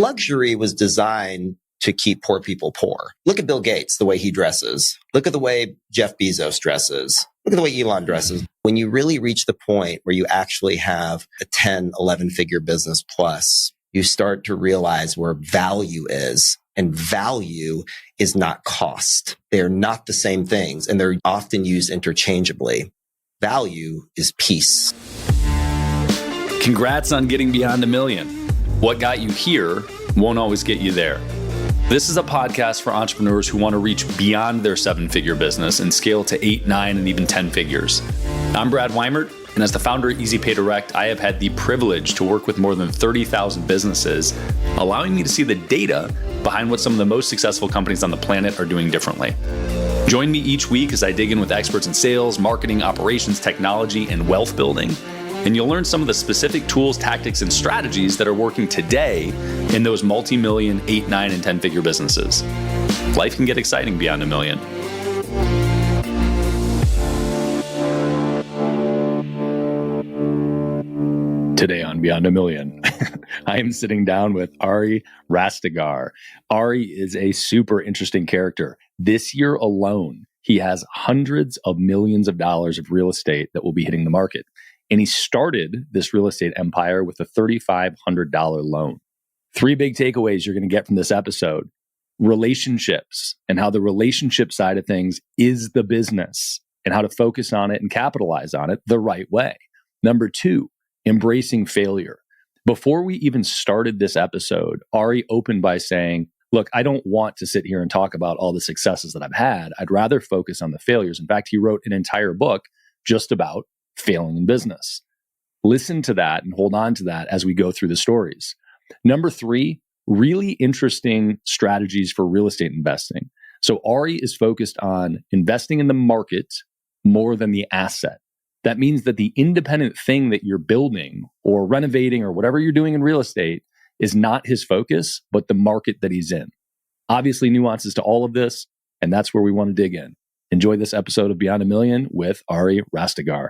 luxury was designed to keep poor people poor. Look at Bill Gates, the way he dresses. Look at the way Jeff Bezos dresses. Look at the way Elon dresses. When you really reach the point where you actually have a 10, 11 figure business plus, you start to realize where value is. And value is not cost. They're not the same things, and they're often used interchangeably. Value is peace. Congrats on getting beyond $1 million. What got you here won't always get you there. This is a podcast for entrepreneurs who want to reach beyond their 7-figure business and scale to 8, 9, and even 10 figures. I'm Brad Weimert, and as the founder of Easy Pay Direct, I have had the privilege to work with more than 30,000 businesses, allowing me to see the data behind what some of the most successful companies on the planet are doing differently. Join me each week as I dig in with experts in sales, marketing, operations, technology, and wealth building. And you'll learn some of the specific tools, tactics, and strategies that are working today in those multi-million, 8, 9, and 10-figure businesses. Life can get exciting beyond $1 million. Today on Beyond $1 Million, I am sitting down with Ari Rastegar. Ari is a super interesting character. This year alone, he has hundreds of millions of dollars of real estate that will be hitting the market. And he started this real estate empire with a $3,500 loan. 3 big takeaways you're going to get from this episode. Relationships and how the relationship side of things is the business and how to focus on it and capitalize on it the right way. Number 2, embracing failure. Before we even started this episode, Ari opened by saying, look, I don't want to sit here and talk about all the successes that I've had. I'd rather focus on the failures. In fact, he wrote an entire book just about failing in business. Listen to that and hold on to that as we go through the stories. Number 3, really interesting strategies for real estate investing. So Ari is focused on investing in the market more than the asset. That means that the independent thing that you're building or renovating or whatever you're doing in real estate is not his focus, but the market that he's in. Obviously, nuances to all of this, and that's where we want to dig in. Enjoy this episode of Beyond $1 Million with Ari Rastegar.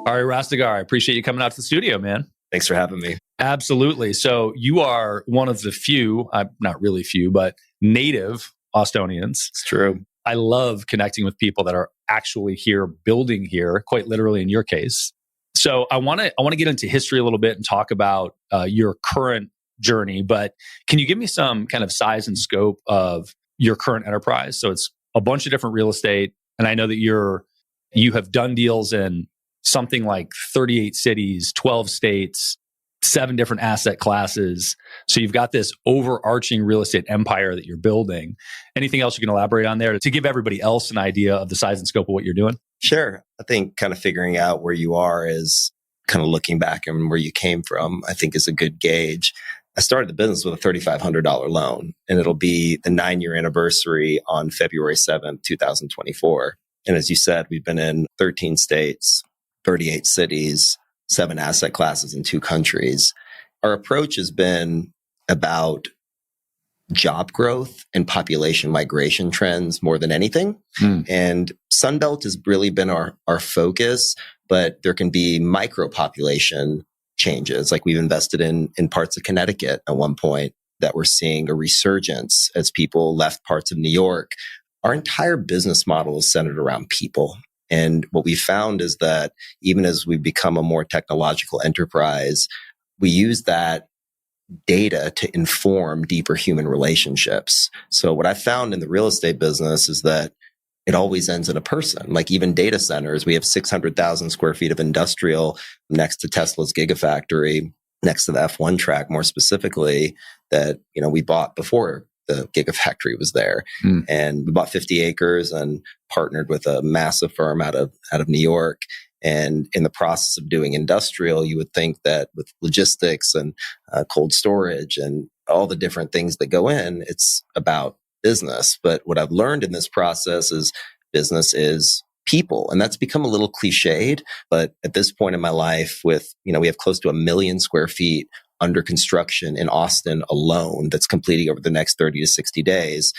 Ari Rastegar, I appreciate you coming out to the studio, man. Thanks for having me. Absolutely. So you are one of the few, not really few, but native Austonians. It's true. I love connecting with people that are actually here, building here, quite literally in your case. So I want to get into history a little bit and talk about your current journey, but can you give me some kind of size and scope of your current enterprise? So it's a bunch of different real estate, and I know that you have done deals in something like 38 cities, 12 states, 7 different asset classes. So you've got this overarching real estate empire that you're building. Anything else you can elaborate on there to give everybody else an idea of the size and scope of what you're doing? Sure. I think kind of figuring out where you are is kind of looking back and where you came from, I think is a good gauge. I started the business with a $3,500 loan, and it'll be the 9-year anniversary on February 7th, 2024. And as you said, we've been in 13 states, 38 cities, 7 asset classes in 2 countries. Our approach has been about job growth and population migration trends more than anything. And Sunbelt has really been our focus, but there can be micro population changes. Like we've invested in parts of Connecticut at one point that we're seeing a resurgence as people left parts of New York. Our entire business model is centered around people. And what we found is that even as we become a more technological enterprise, we use that data to inform deeper human relationships. So what I found in the real estate business is that it always ends in a person. Like even data centers, we have 600,000 square feet of industrial next to Tesla's Gigafactory, next to the F1 track, more specifically, that we bought before the Gigafactory was there. And we bought 50 acres and partnered with a massive firm out of New York. And in the process of doing industrial, you would think that with logistics and cold storage and all the different things that go in, it's about business. But what I've learned in this process is business is people. And that's become a little cliched. But at this point in my life with, we have close to 1 million square feet under construction in Austin alone that's completing over the next 30 to 60 days.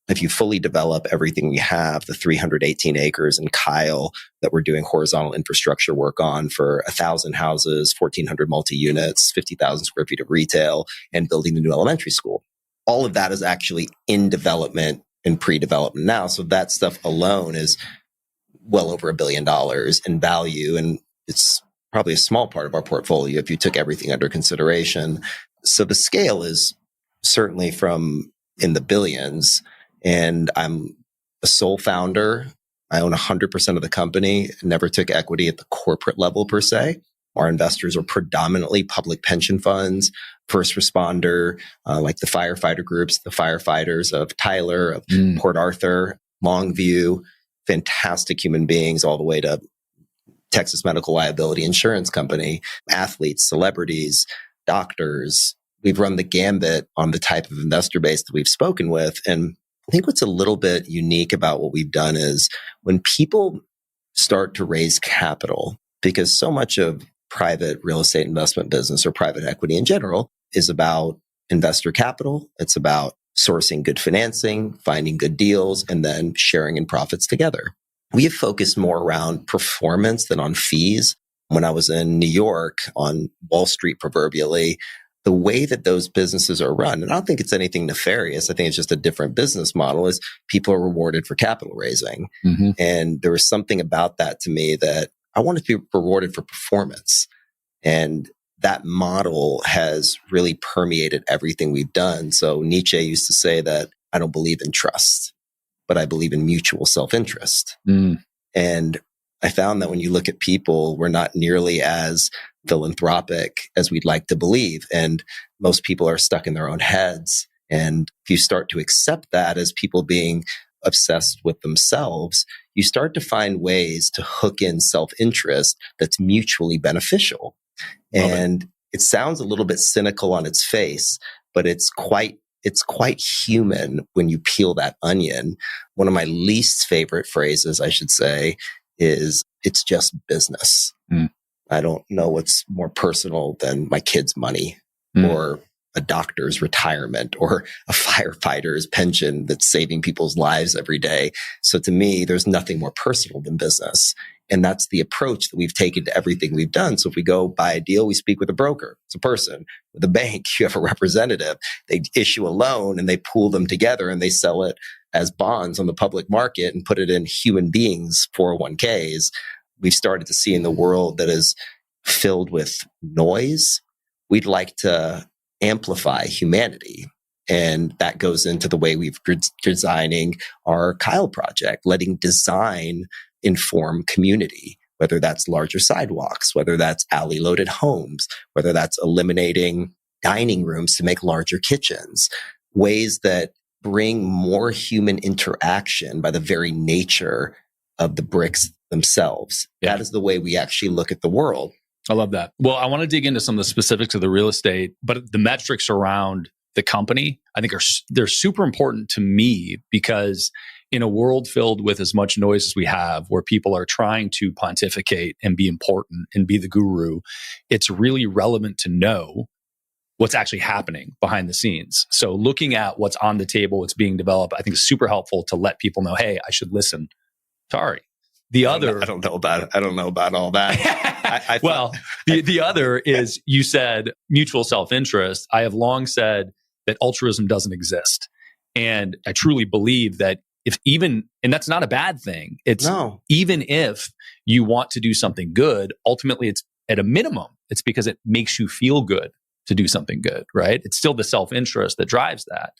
if you fully develop everything we have, the 318 acres in Kyle that we're doing horizontal infrastructure work on for 1,000 houses, 1,400 multi-units, 50,000 square feet of retail, and building the new elementary school. All of that is actually in development and pre-development now. So that stuff alone is well over $1 billion in value. And it's probably a small part of our portfolio if you took everything under consideration. So the scale is certainly from in the billions. And I'm a sole founder. I own 100% of the company, never took equity at the corporate level per se. Our investors are predominantly public pension funds, first responder, like the firefighter groups, the firefighters of Tyler, of Port Arthur, Longview, fantastic human beings, all the way to Texas Medical Liability Insurance Company, athletes, celebrities, doctors. We've run the gambit on the type of investor base that we've spoken with. And I think what's a little bit unique about what we've done is when people start to raise capital, because so much of private real estate investment business or private equity in general is about investor capital. It's about sourcing good financing, finding good deals, and then sharing in profits together. We have focused more around performance than on fees. When I was in New York on Wall Street proverbially, the way that those businesses are run, and I don't think it's anything nefarious, I think it's just a different business model, is people are rewarded for capital raising. And there was something about that to me that I wanted to be rewarded for performance. And that model has really permeated everything we've done. So Nietzsche used to say that I don't believe in trust, but I believe in mutual self-interest. And I found that when you look at people, we're not nearly as philanthropic as we'd like to believe. And most people are stuck in their own heads. And if you start to accept that as people being obsessed with themselves, you start to find ways to hook in self-interest that's mutually beneficial. And it sounds a little bit cynical on its face, but it's quite human when you peel that onion. One of my least favorite phrases, I should say, is it's just business. I don't know what's more personal than my kids' money or a doctor's retirement or a firefighter's pension that's saving people's lives every day. So to me, there's nothing more personal than business. And that's the approach that we've taken to everything we've done. So if we go buy a deal, we speak with a broker. It's a person. With a bank, you have a representative. They issue a loan and they pool them together and they sell it as bonds on the public market and put it in human beings' 401ks. We've started to see in the world that is filled with noise, we'd like to amplify humanity. And that goes into the way we've designing our Kyle project, letting design inform community, whether that's larger sidewalks, whether that's alley-loaded homes, whether that's eliminating dining rooms to make larger kitchens, ways that bring more human interaction by the very nature of the bricks themselves. That is the way we actually look at the world. I love that. Well, I want to dig into some of the specifics of the real estate, but the metrics around the company, I think they're super important to me, because in a world filled with as much noise as we have, where people are trying to pontificate and be important and be the guru, it's really relevant to know what's actually happening behind the scenes. So looking at what's on the table, what's being developed, I think is super helpful to let people know, hey, I should listen to Ari. I don't know about all that. The other is, you said mutual self-interest. I have long said that altruism doesn't exist. And I truly believe that and that's not a bad thing. Even if you want to do something good, ultimately it's at a minimum, it's because it makes you feel good to do something good, right? It's still the self-interest that drives that.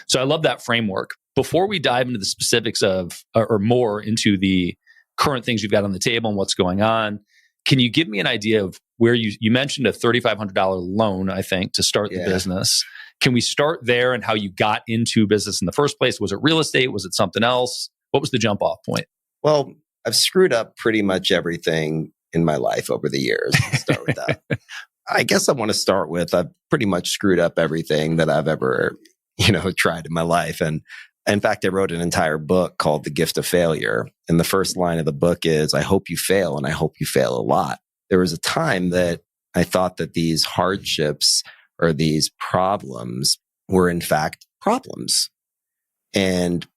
So I love that framework. Before we dive into the specifics of, or more into the current things you've got on the table and what's going on, can you give me an idea of where you mentioned a $3,500 loan, I think, to start the business. Can we start there and how you got into business in the first place? Was it real estate? Was it something else? What was the jump off point? Well, I've screwed up pretty much everything in my life over the years. Let's start with that. I guess I want to start with, I've pretty much screwed up everything that I've ever, tried in my life. And in fact, I wrote an entire book called The Gift of Failure. And the first line of the book is, I hope you fail, and I hope you fail a lot. There was a time that I thought that these hardships or these problems were in fact problems. And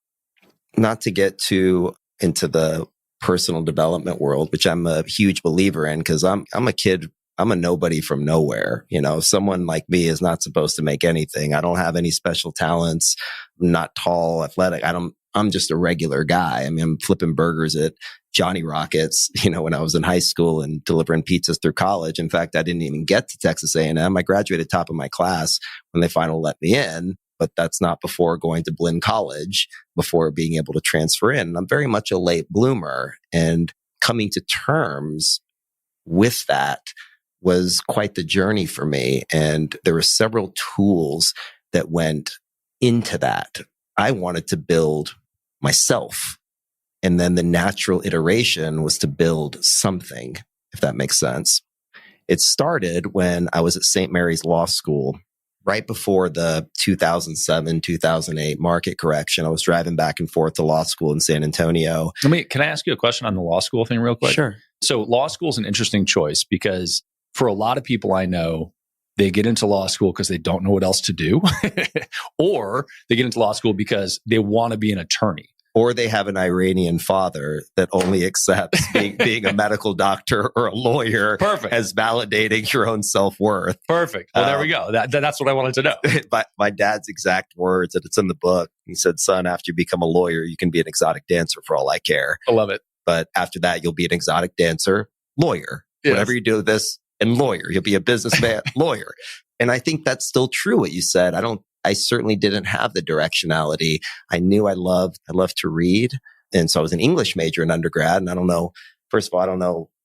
not to get too into the personal development world, which I'm a huge believer in, because I'm a kid. I'm a nobody from nowhere. Someone like me is not supposed to make anything. I don't have any special talents. I'm not tall, athletic. I'm just a regular guy. I mean, I'm flipping burgers at Johnny Rockets, when I was in high school, and delivering pizzas through college. In fact, I didn't even get to Texas A&M. I graduated top of my class when they finally let me in, but that's not before going to Blinn College, before being able to transfer in. And I'm very much a late bloomer, and coming to terms with that was quite the journey for me. And there were several tools that went into that. I wanted to build myself. And then the natural iteration was to build something, if that makes sense. It started when I was at St. Mary's Law School, right before the 2007, 2008 market correction. I was driving back and forth to law school in San Antonio. Can I ask you a question on the law school thing real quick? Sure. So law school is an interesting choice, because for a lot of people I know, they get into law school because they don't know what else to do, or they get into law school because they want to be an attorney. Or they have an Iranian father that only accepts being a medical doctor or a lawyer. Perfect. As validating your own self-worth. Perfect. Well, there we go. That's what I wanted to know. My dad's exact words, and it's in the book. He said, "Son, after you become a lawyer, you can be an exotic dancer for all I care. I love it. But after that, you'll be an exotic dancer, lawyer. Yes. Whatever you do with this, and lawyer. You'll be a businessman, lawyer." And I think that's still true what you said. I certainly didn't have the directionality. I knew I loved to read. And so I was an English major in undergrad. And I don't know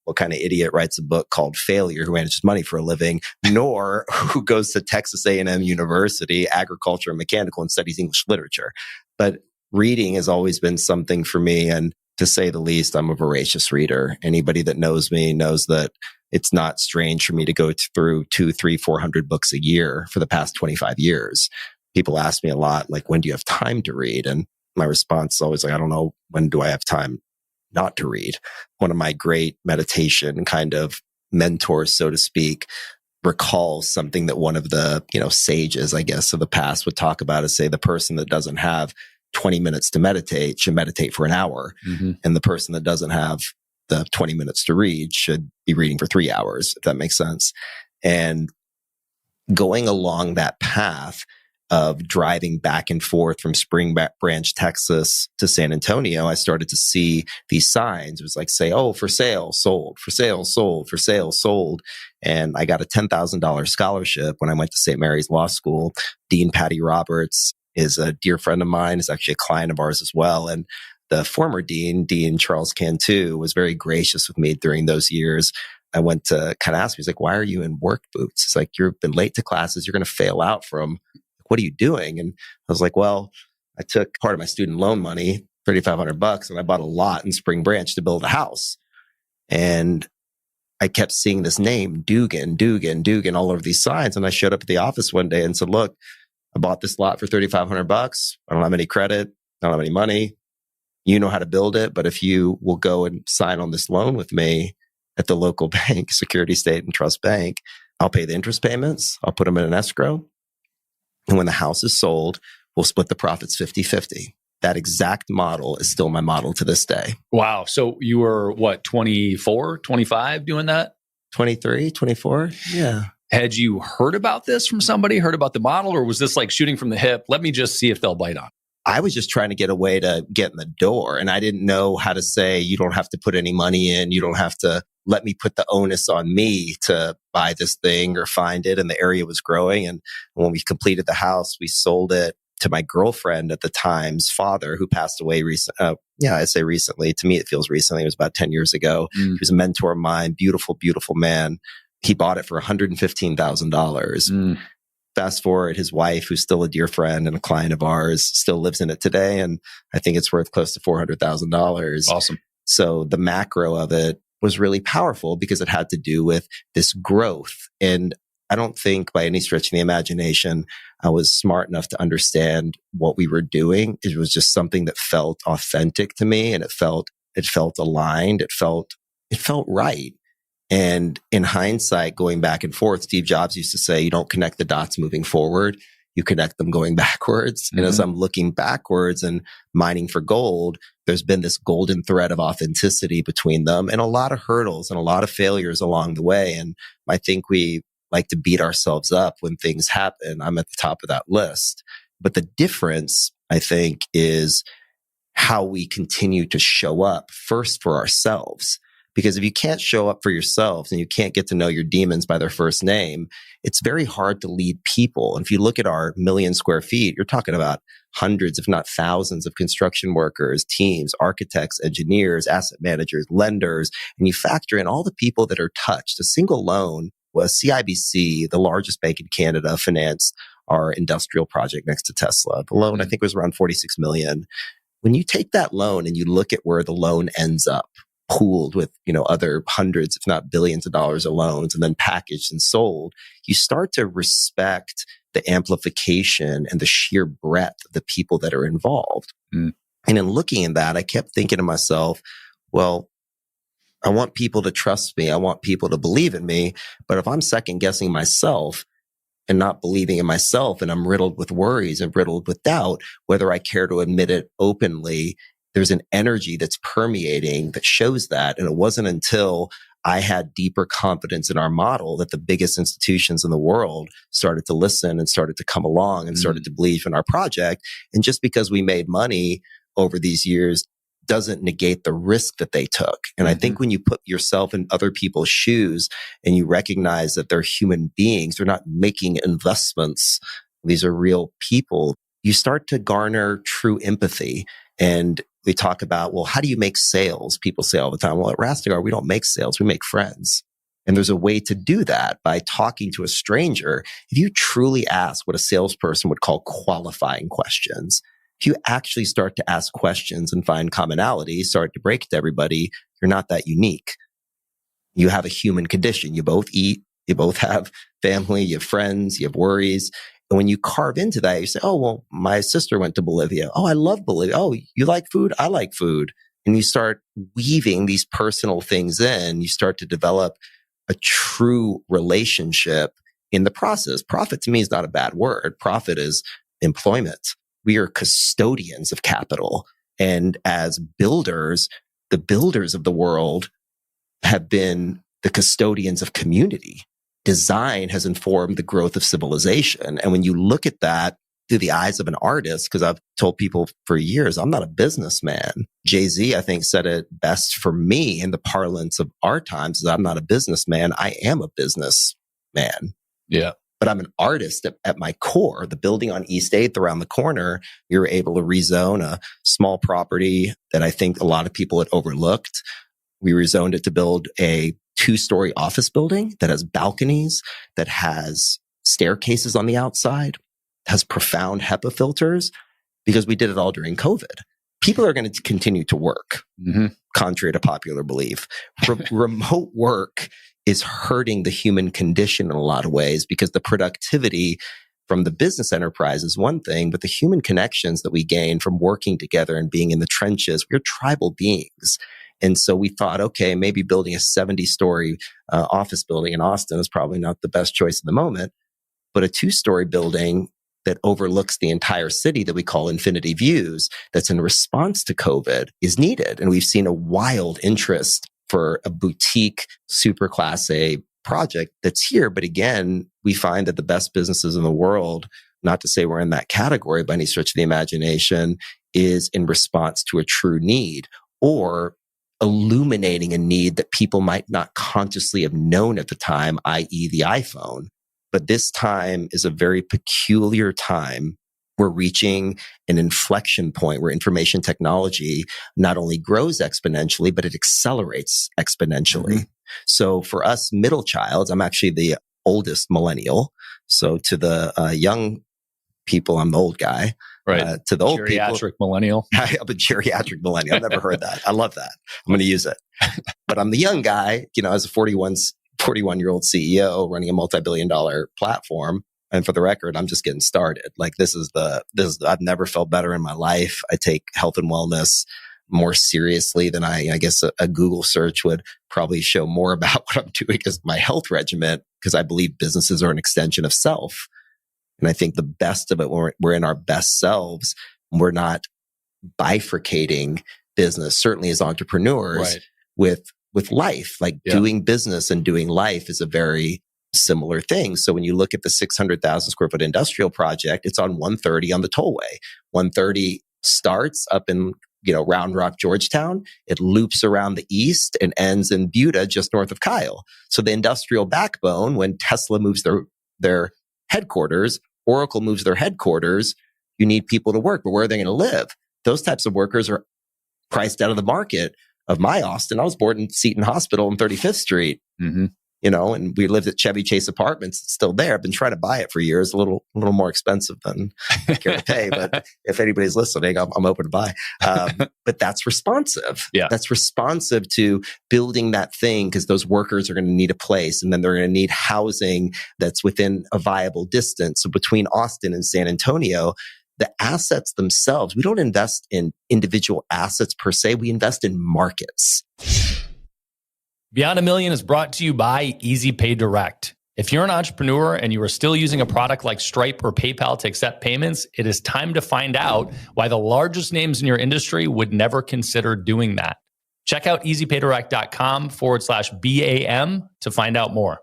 what kind of idiot writes a book called Failure, who manages money for a living, nor who goes to Texas A&M University, agriculture and mechanical, and studies English literature. But reading has always been something for me. And to say the least, I'm a voracious reader. Anybody that knows me knows that it's not strange for me to go through 200, 300, 400 books a year for the past 25 years. People ask me a lot, like, when do you have time to read? And my response is always like, I don't know, when do I have time not to read? One of my great meditation kind of mentors, so to speak, recalls something that one of the, sages, I guess, of the past would talk about, is say the person that doesn't have 20 minutes to meditate should meditate for an hour. Mm-hmm. And the person that doesn't have the 20 minutes to read should be reading for 3 hours, if that makes sense. And going along that path of driving back and forth from Spring Branch, Texas to San Antonio, I started to see these signs. It was like, say, oh, for sale, sold, for sale, sold, for sale, sold. And I got a $10,000 scholarship when I went to St. Mary's Law School. Dean Patty Roberts is a dear friend of mine, is actually a client of ours as well. And the former Dean Charles Cantu, was very gracious with me during those years. I went to kind of ask me, he's like, why are you in work boots? It's like, you've been late to classes. You're going to fail out from, what are you doing? And I was like, well, I took part of my student loan money, $3,500, and I bought a lot in Spring Branch to build a house. And I kept seeing this name, Dugan, all over these signs. And I showed up at the office one day and said, look, I bought this lot for $3,500. I don't have any credit. I don't have any money. You know how to build it. But if you will go and sign on this loan with me at the local bank, Security State and Trust Bank, I'll pay the interest payments. I'll put them in an escrow. And when the house is sold, we'll split the profits 50-50. That exact model is still my model to this day. Wow. So you were 24, 25 doing that? 23, 24? Yeah. Had you heard about this from somebody, heard about the model, or was this like shooting from the hip? Let me just see if they'll bite on it. I was just trying to get a way to get in the door. And I didn't know how to say, you don't have to put any money in. You don't have to let me put the onus on me to buy this thing or find it. And the area was growing. And when we completed the house, we sold it to my girlfriend at the time's father, who passed away recently. I say recently. To me, it feels recently. It was about 10 years ago. He was a mentor of mine. Beautiful, beautiful man. He bought it for $115,000. Fast forward, his wife, who's still a dear friend and a client of ours, still lives in it today. And I think it's worth close to $400,000. Awesome. So the macro of it was really powerful because it had to do with this growth. And I don't think by any stretch of the imagination, I was smart enough to understand what we were doing. It was just something that felt authentic to me, and it felt aligned. It felt right. And in hindsight, going back and forth, Steve Jobs used to say, you don't connect the dots moving forward. you connect them going backwards. And as I'm looking backwards and mining for gold, there's been this golden thread of authenticity between them and a lot of hurdles and a lot of failures along the way. And I think we like to beat ourselves up when things happen. I'm at the top of that list. But the difference, I think, is how we continue to show up first for ourselves. Because if you can't show up for yourselves and you can't get to know your demons by their first name, it's very hard to lead people. And if you look at our 1 million square feet, you're talking about hundreds, if not thousands of construction workers, teams, architects, engineers, asset managers, lenders, and you factor in all the people that are touched. A single loan was CIBC, the largest bank in Canada, financed our industrial project next to Tesla. The loan, I think, was around 46 million. When you take that loan and you look at where the loan ends up, pooled with, other hundreds, if not billions of dollars of loans and then packaged and sold, you start to respect the amplification and the sheer breadth of the people that are involved. And in looking at that, I kept thinking to myself, well, I want people to trust me. I want people to believe in me. But if I'm second guessing myself and not believing in myself, and I'm riddled with worries and riddled with doubt, whether I care to admit it openly, there's an energy that's permeating that shows that. And it wasn't until I had deeper confidence in our model that the biggest institutions in the world started to listen and started to come along and started to believe in our project. And just because we made money over these years doesn't negate the risk that they took. And I think when you put yourself in other people's shoes and you recognize that they're human beings, they're not making investments, these are real people, you start to garner true empathy. And we talk about, well, how do you make sales? People say all the time, well, at Rastegar, we don't make sales, we make friends. And there's a way to do that by talking to a stranger. If you truly ask what a salesperson would call qualifying questions, if you actually start to ask questions and find commonality, start to break it to everybody, you're not that unique. You have a human condition. You both eat, you both have family, you have friends, you have worries. And when you carve into that, you say, oh, well, my sister went to Bolivia. Oh, I love Bolivia. Oh, you like food? I like food. And you start weaving these personal things in. You start to develop a true relationship in the process. Profit to me is not a bad word. Profit is employment. We are custodians of capital. And as builders, the builders of the world have been the custodians of community. Design has informed the growth of civilization. And when you look at that through the eyes of an artist, because I've told people for years, I'm not a businessman. Jay-Z, I think, said it best for me in the parlance of our times is I'm not a businessman. I am a businessman. Yeah. But I'm an artist at my core. The building on East 8th around the corner, we were able to rezone a small property that I think a lot of people had overlooked. We rezoned it to build a 2-story office building that has balconies, that has staircases on the outside, has profound HEPA filters, because we did it all during COVID. People are going to continue to work, contrary to popular belief. Remote work is hurting the human condition in a lot of ways because the productivity from the business enterprise is one thing, but the human connections that we gain from working together and being in the trenches, we're tribal beings. And so we thought, okay, maybe building a 70-story office building in Austin is probably not the best choice at the moment, but a 2-story building that overlooks the entire city that we call Infinity Views, that's in response to COVID, is needed. And we've seen a wild interest for a boutique super class A project that's here. But again, we find that the best businesses in the world, not to say we're in that category by any stretch of the imagination, is in response to a true need or illuminating a need that people might not consciously have known at the time, i.e. the iPhone. But this time is a very peculiar time. We're reaching an inflection point where information technology not only grows exponentially, but it accelerates exponentially. So for us middle childs, I'm actually the oldest millennial. So to the young people, I'm the old guy. Right. To the old geriatric millennial. I'm a geriatric millennial. I've never heard that. I love that. I'm going to use it. But I'm the young guy, as a 41-year-old CEO running a multi-billion-dollar platform. And for the record, I'm just getting started. Like I've never felt better in my life. I take health and wellness more seriously than I guess a Google search would probably show more about what I'm doing as my health regimen, because I believe businesses are an extension of self. And I think the best of it, when we're in our best selves, we're not bifurcating business, certainly as entrepreneurs, with life. Like doing business and doing life is a very similar thing. So when you look at the 600,000 square foot industrial project, it's on 130 on the tollway. 130 starts up in Round Rock, Georgetown. It loops around the east and ends in Buda, just north of Kyle. So the industrial backbone, when Tesla moves their headquarters, Oracle moves their headquarters, you need people to work, but where are they going to live? Those types of workers are priced out of the market of my Austin. I was born in Seton Hospital on 35th Street, and we lived at Chevy Chase Apartments. It's still there. I've been trying to buy it for years, a little more expensive than I care to pay. But if anybody's listening, I'm open to buy. But that's responsive. Yeah. That's responsive to building that thing, because those workers are going to need a place, and then they're going to need housing that's within a viable distance. So between Austin and San Antonio, the assets themselves, we don't invest in individual assets per se. We invest in markets. Beyond a Million is brought to you by Easy Pay Direct. If you're an entrepreneur and you are still using a product like Stripe or PayPal to accept payments, it is time to find out why the largest names in your industry would never consider doing that. Check out easypaydirect.com/BAM to find out more.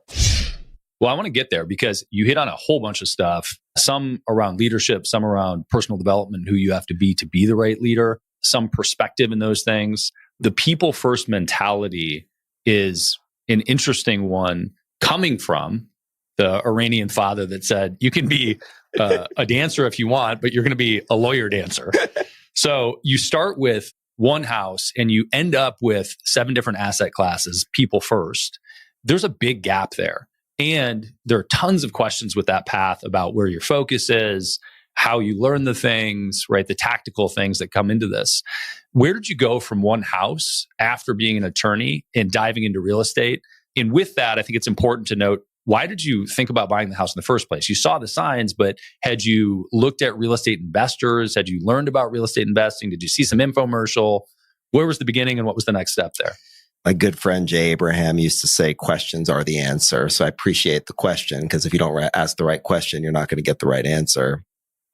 Well, I want to get there because you hit on a whole bunch of stuff, some around leadership, some around personal development, who you have to be the right leader, some perspective in those things. The people first mentality is an interesting one, coming from the Iranian father that said, you can be a dancer if you want, but you're going to be a lawyer dancer. So you start with one house and you end up with 7 different asset classes, people first. There's a big gap there. And there are tons of questions with that path about where your focus is, how you learn the things, right? The tactical things that come into this. Where did you go from one house after being an attorney and diving into real estate? And with that, I think it's important to note, why did you think about buying the house in the first place? You saw the signs, but had you looked at real estate investors? Had you learned about real estate investing? Did you see some infomercial? Where was the beginning and what was the next step there? My good friend Jay Abraham used to say, questions are the answer. So I appreciate the question, because if you don't ask the right question, you're not going to get the right answer.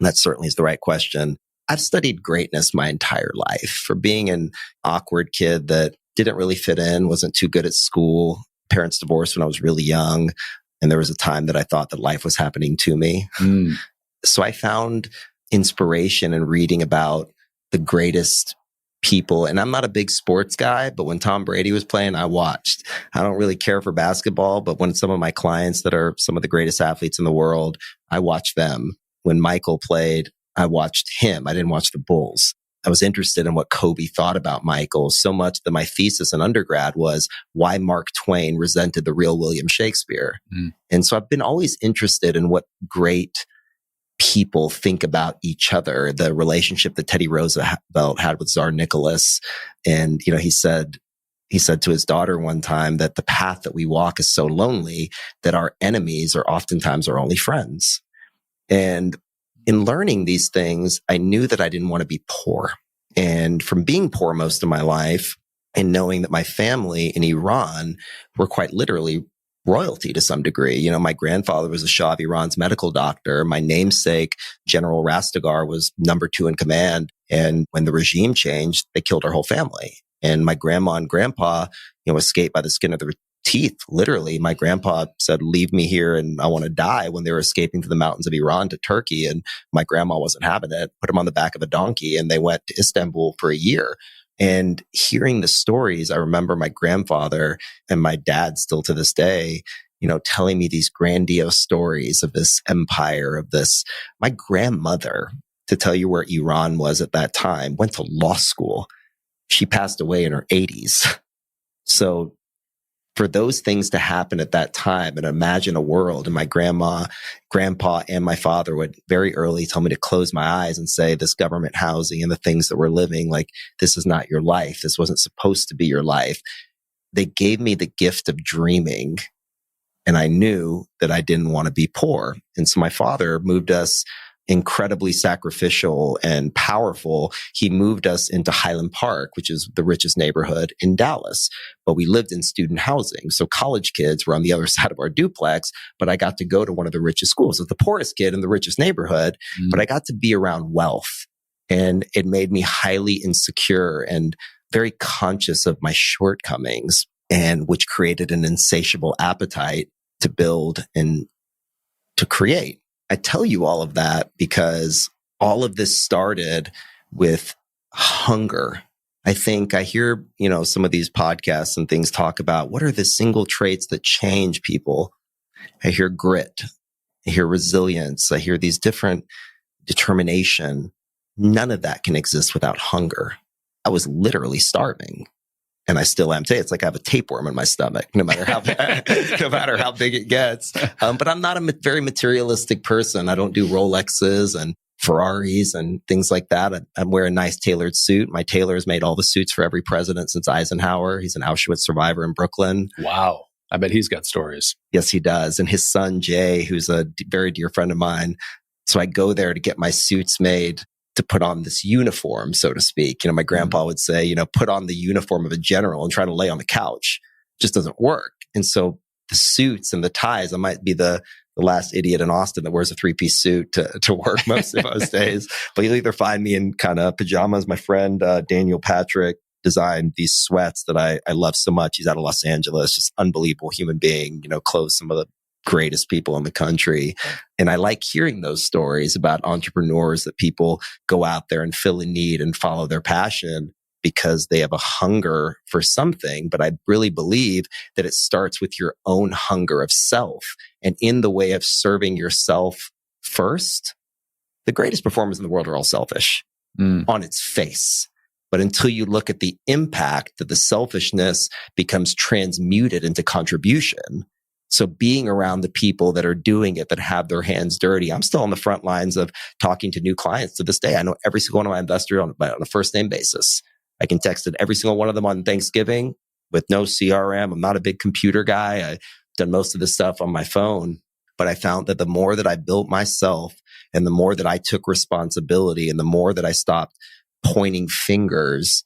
And that certainly is the right question. I've studied greatness my entire life. For being an awkward kid that didn't really fit in, wasn't too good at school, parents divorced when I was really young, and there was a time that I thought that life was happening to me. So I found inspiration in reading about the greatest people. And I'm not a big sports guy, but when Tom Brady was playing, I watched. I don't really care for basketball, but when some of my clients that are some of the greatest athletes in the world, I watch them. When Michael played, I watched him. I didn't watch the Bulls. I was interested in what Kobe thought about Michael so much that my thesis in undergrad was why Mark Twain resented the real William Shakespeare. And so I've been always interested in what great people think about each other, the relationship that Teddy Roosevelt had with Tsar Nicholas. And, he said to his daughter one time that the path that we walk is so lonely that our enemies are oftentimes our only friends. And in learning these things, I knew that I didn't want to be poor. And from being poor most of my life and knowing that my family in Iran were quite literally royalty to some degree. My grandfather was the Shah of Iran's medical doctor. My namesake, General Rastegar, was number 2 in command. And when the regime changed, they killed our whole family. And my grandma and grandpa, escaped by the skin of their teeth. Literally, my grandpa said, leave me here and I want to die, when they were escaping to the mountains of Iran to Turkey. And my grandma wasn't having it. Put him on the back of a donkey and they went to Istanbul for a year. And hearing the stories, I remember my grandfather and my dad still to this day, telling me these grandiose stories of this empire, of this. My grandmother, to tell you where Iran was at that time, went to law school. She passed away in her 80s. So for those things to happen at that time, and imagine a world, and my grandma, grandpa, and my father would very early tell me to close my eyes and say, this government housing and the things that we're living, like, this is not your life. This wasn't supposed to be your life. They gave me the gift of dreaming. And I knew that I didn't want to be poor. And so my father moved us incredibly sacrificial and powerful, he moved us into Highland Park, which is the richest neighborhood in Dallas. But we lived in student housing. So college kids were on the other side of our duplex, but I got to go to one of the richest schools. I was the poorest kid in the richest neighborhood, but I got to be around wealth. And it made me highly insecure and very conscious of my shortcomings, and which created an insatiable appetite to build and to create. I tell you all of that because all of this started with hunger. I think I hear, some of these podcasts and things talk about what are the single traits that change people. I hear grit. I hear resilience. I hear these different determination. None of that can exist without hunger. I was literally starving. And I still am today. It's like I have a tapeworm in my stomach, no matter how big it gets. But I'm not a very materialistic person. I don't do Rolexes and Ferraris and things like that. I wear a nice tailored suit. My tailor has made all the suits for every president since Eisenhower. He's an Auschwitz survivor in Brooklyn. Wow. I bet he's got stories. Yes, he does. And his son, Jay, who's a very dear friend of mine. So I go there to get my suits made, to put on this uniform, so to speak. My grandpa would say, put on the uniform of a general and try to lay on the couch. It just doesn't work. And so the suits and the ties, I might be the last idiot in Austin that wears a 3-piece suit to work most of those days. But you'll either find me in kind of pajamas. My friend, Daniel Patrick, designed these sweats that I love so much. He's out of Los Angeles, just unbelievable human being, clothes some of the greatest people in the country. And I like hearing those stories about entrepreneurs that people go out there and fill a need and follow their passion because they have a hunger for something. But I really believe that it starts with your own hunger of self. And in the way of serving yourself first, the greatest performers in the world are all selfish on its face. But until you look at the impact that the selfishness becomes transmuted into contribution. So being around the people that are doing it, that have their hands dirty. I'm still on the front lines of talking to new clients to this day. I know every single one of my investors on a first name basis. I can text every single one of them on Thanksgiving with no CRM. I'm not a big computer guy. I've done most of this stuff on my phone. But I found that the more that I built myself and the more that I took responsibility and the more that I stopped pointing fingers,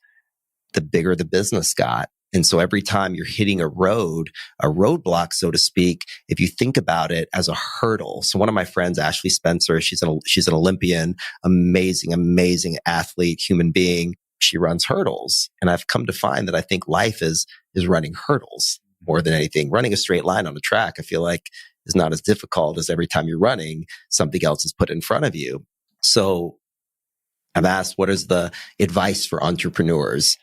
the bigger the business got. And so every time you're hitting a roadblock, so to speak, if you think about it as a hurdle. So one of my friends, Ashley Spencer, she's an Olympian, amazing athlete, human being. She runs hurdles. And I've come to find that I think life is running hurdles more than anything. Running a straight line on a track, I feel like is not as difficult as every time you're running, something else is put in front of you. So I've asked, what is the advice for entrepreneurs?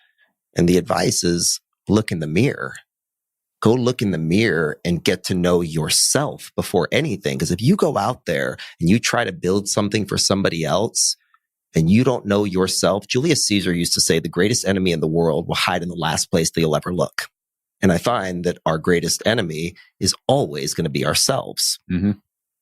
And the advice is, look in the mirror. Go look in the mirror and get to know yourself before anything. Because if you go out there and you try to build something for somebody else and you don't know yourself, Julius Caesar used to say the greatest enemy in the world will hide in the last place that you'll ever look. And I find that our greatest enemy is always going to be ourselves. Mm-hmm.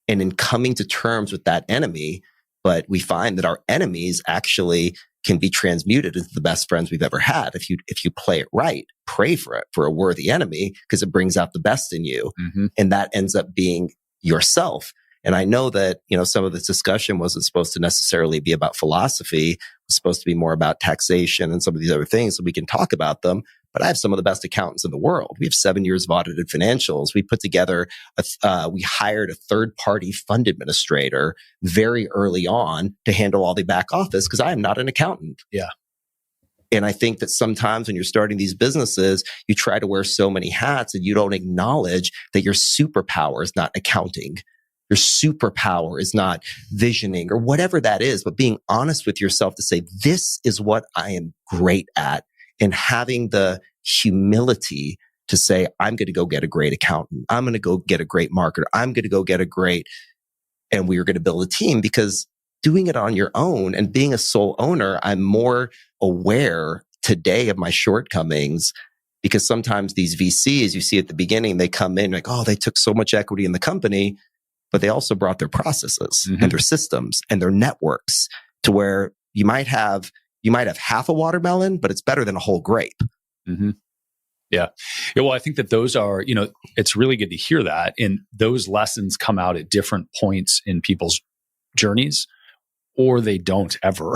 And in coming to terms with that enemy, but we find that our enemies actually can be transmuted into the best friends we've ever had. If you play it right, pray for it, for a worthy enemy, because it brings out the best in you. Mm-hmm. And that ends up being yourself. And I know that, some of this discussion wasn't supposed to necessarily be about philosophy. It was supposed to be more about taxation and some of these other things, so we can talk about them. But I have some of the best accountants in the world. We have 7 years of audited financials. We put together, we hired a third-party fund administrator very early on to handle all the back office because I am not an accountant. Yeah. And I think that sometimes when you're starting these businesses, you try to wear so many hats and you don't acknowledge that your superpower is not accounting. Your superpower is not visioning or whatever that is, but being honest with yourself to say, this is what I am great at. And having the humility to say, I'm going to go get a great accountant. I'm going to go get a great marketer. I'm going to go get and we are going to build a team, because doing it on your own and being a sole owner, I'm more aware today of my shortcomings, because sometimes these VCs, you see at the beginning, they come in like, oh, they took so much equity in the company, but they also brought their processes and their systems and their networks to where you might have half a watermelon, but it's better than a whole grape. Mm-hmm. Yeah. Well, I think that those are, it's really good to hear that. And those lessons come out at different points in people's journeys. or they don't ever.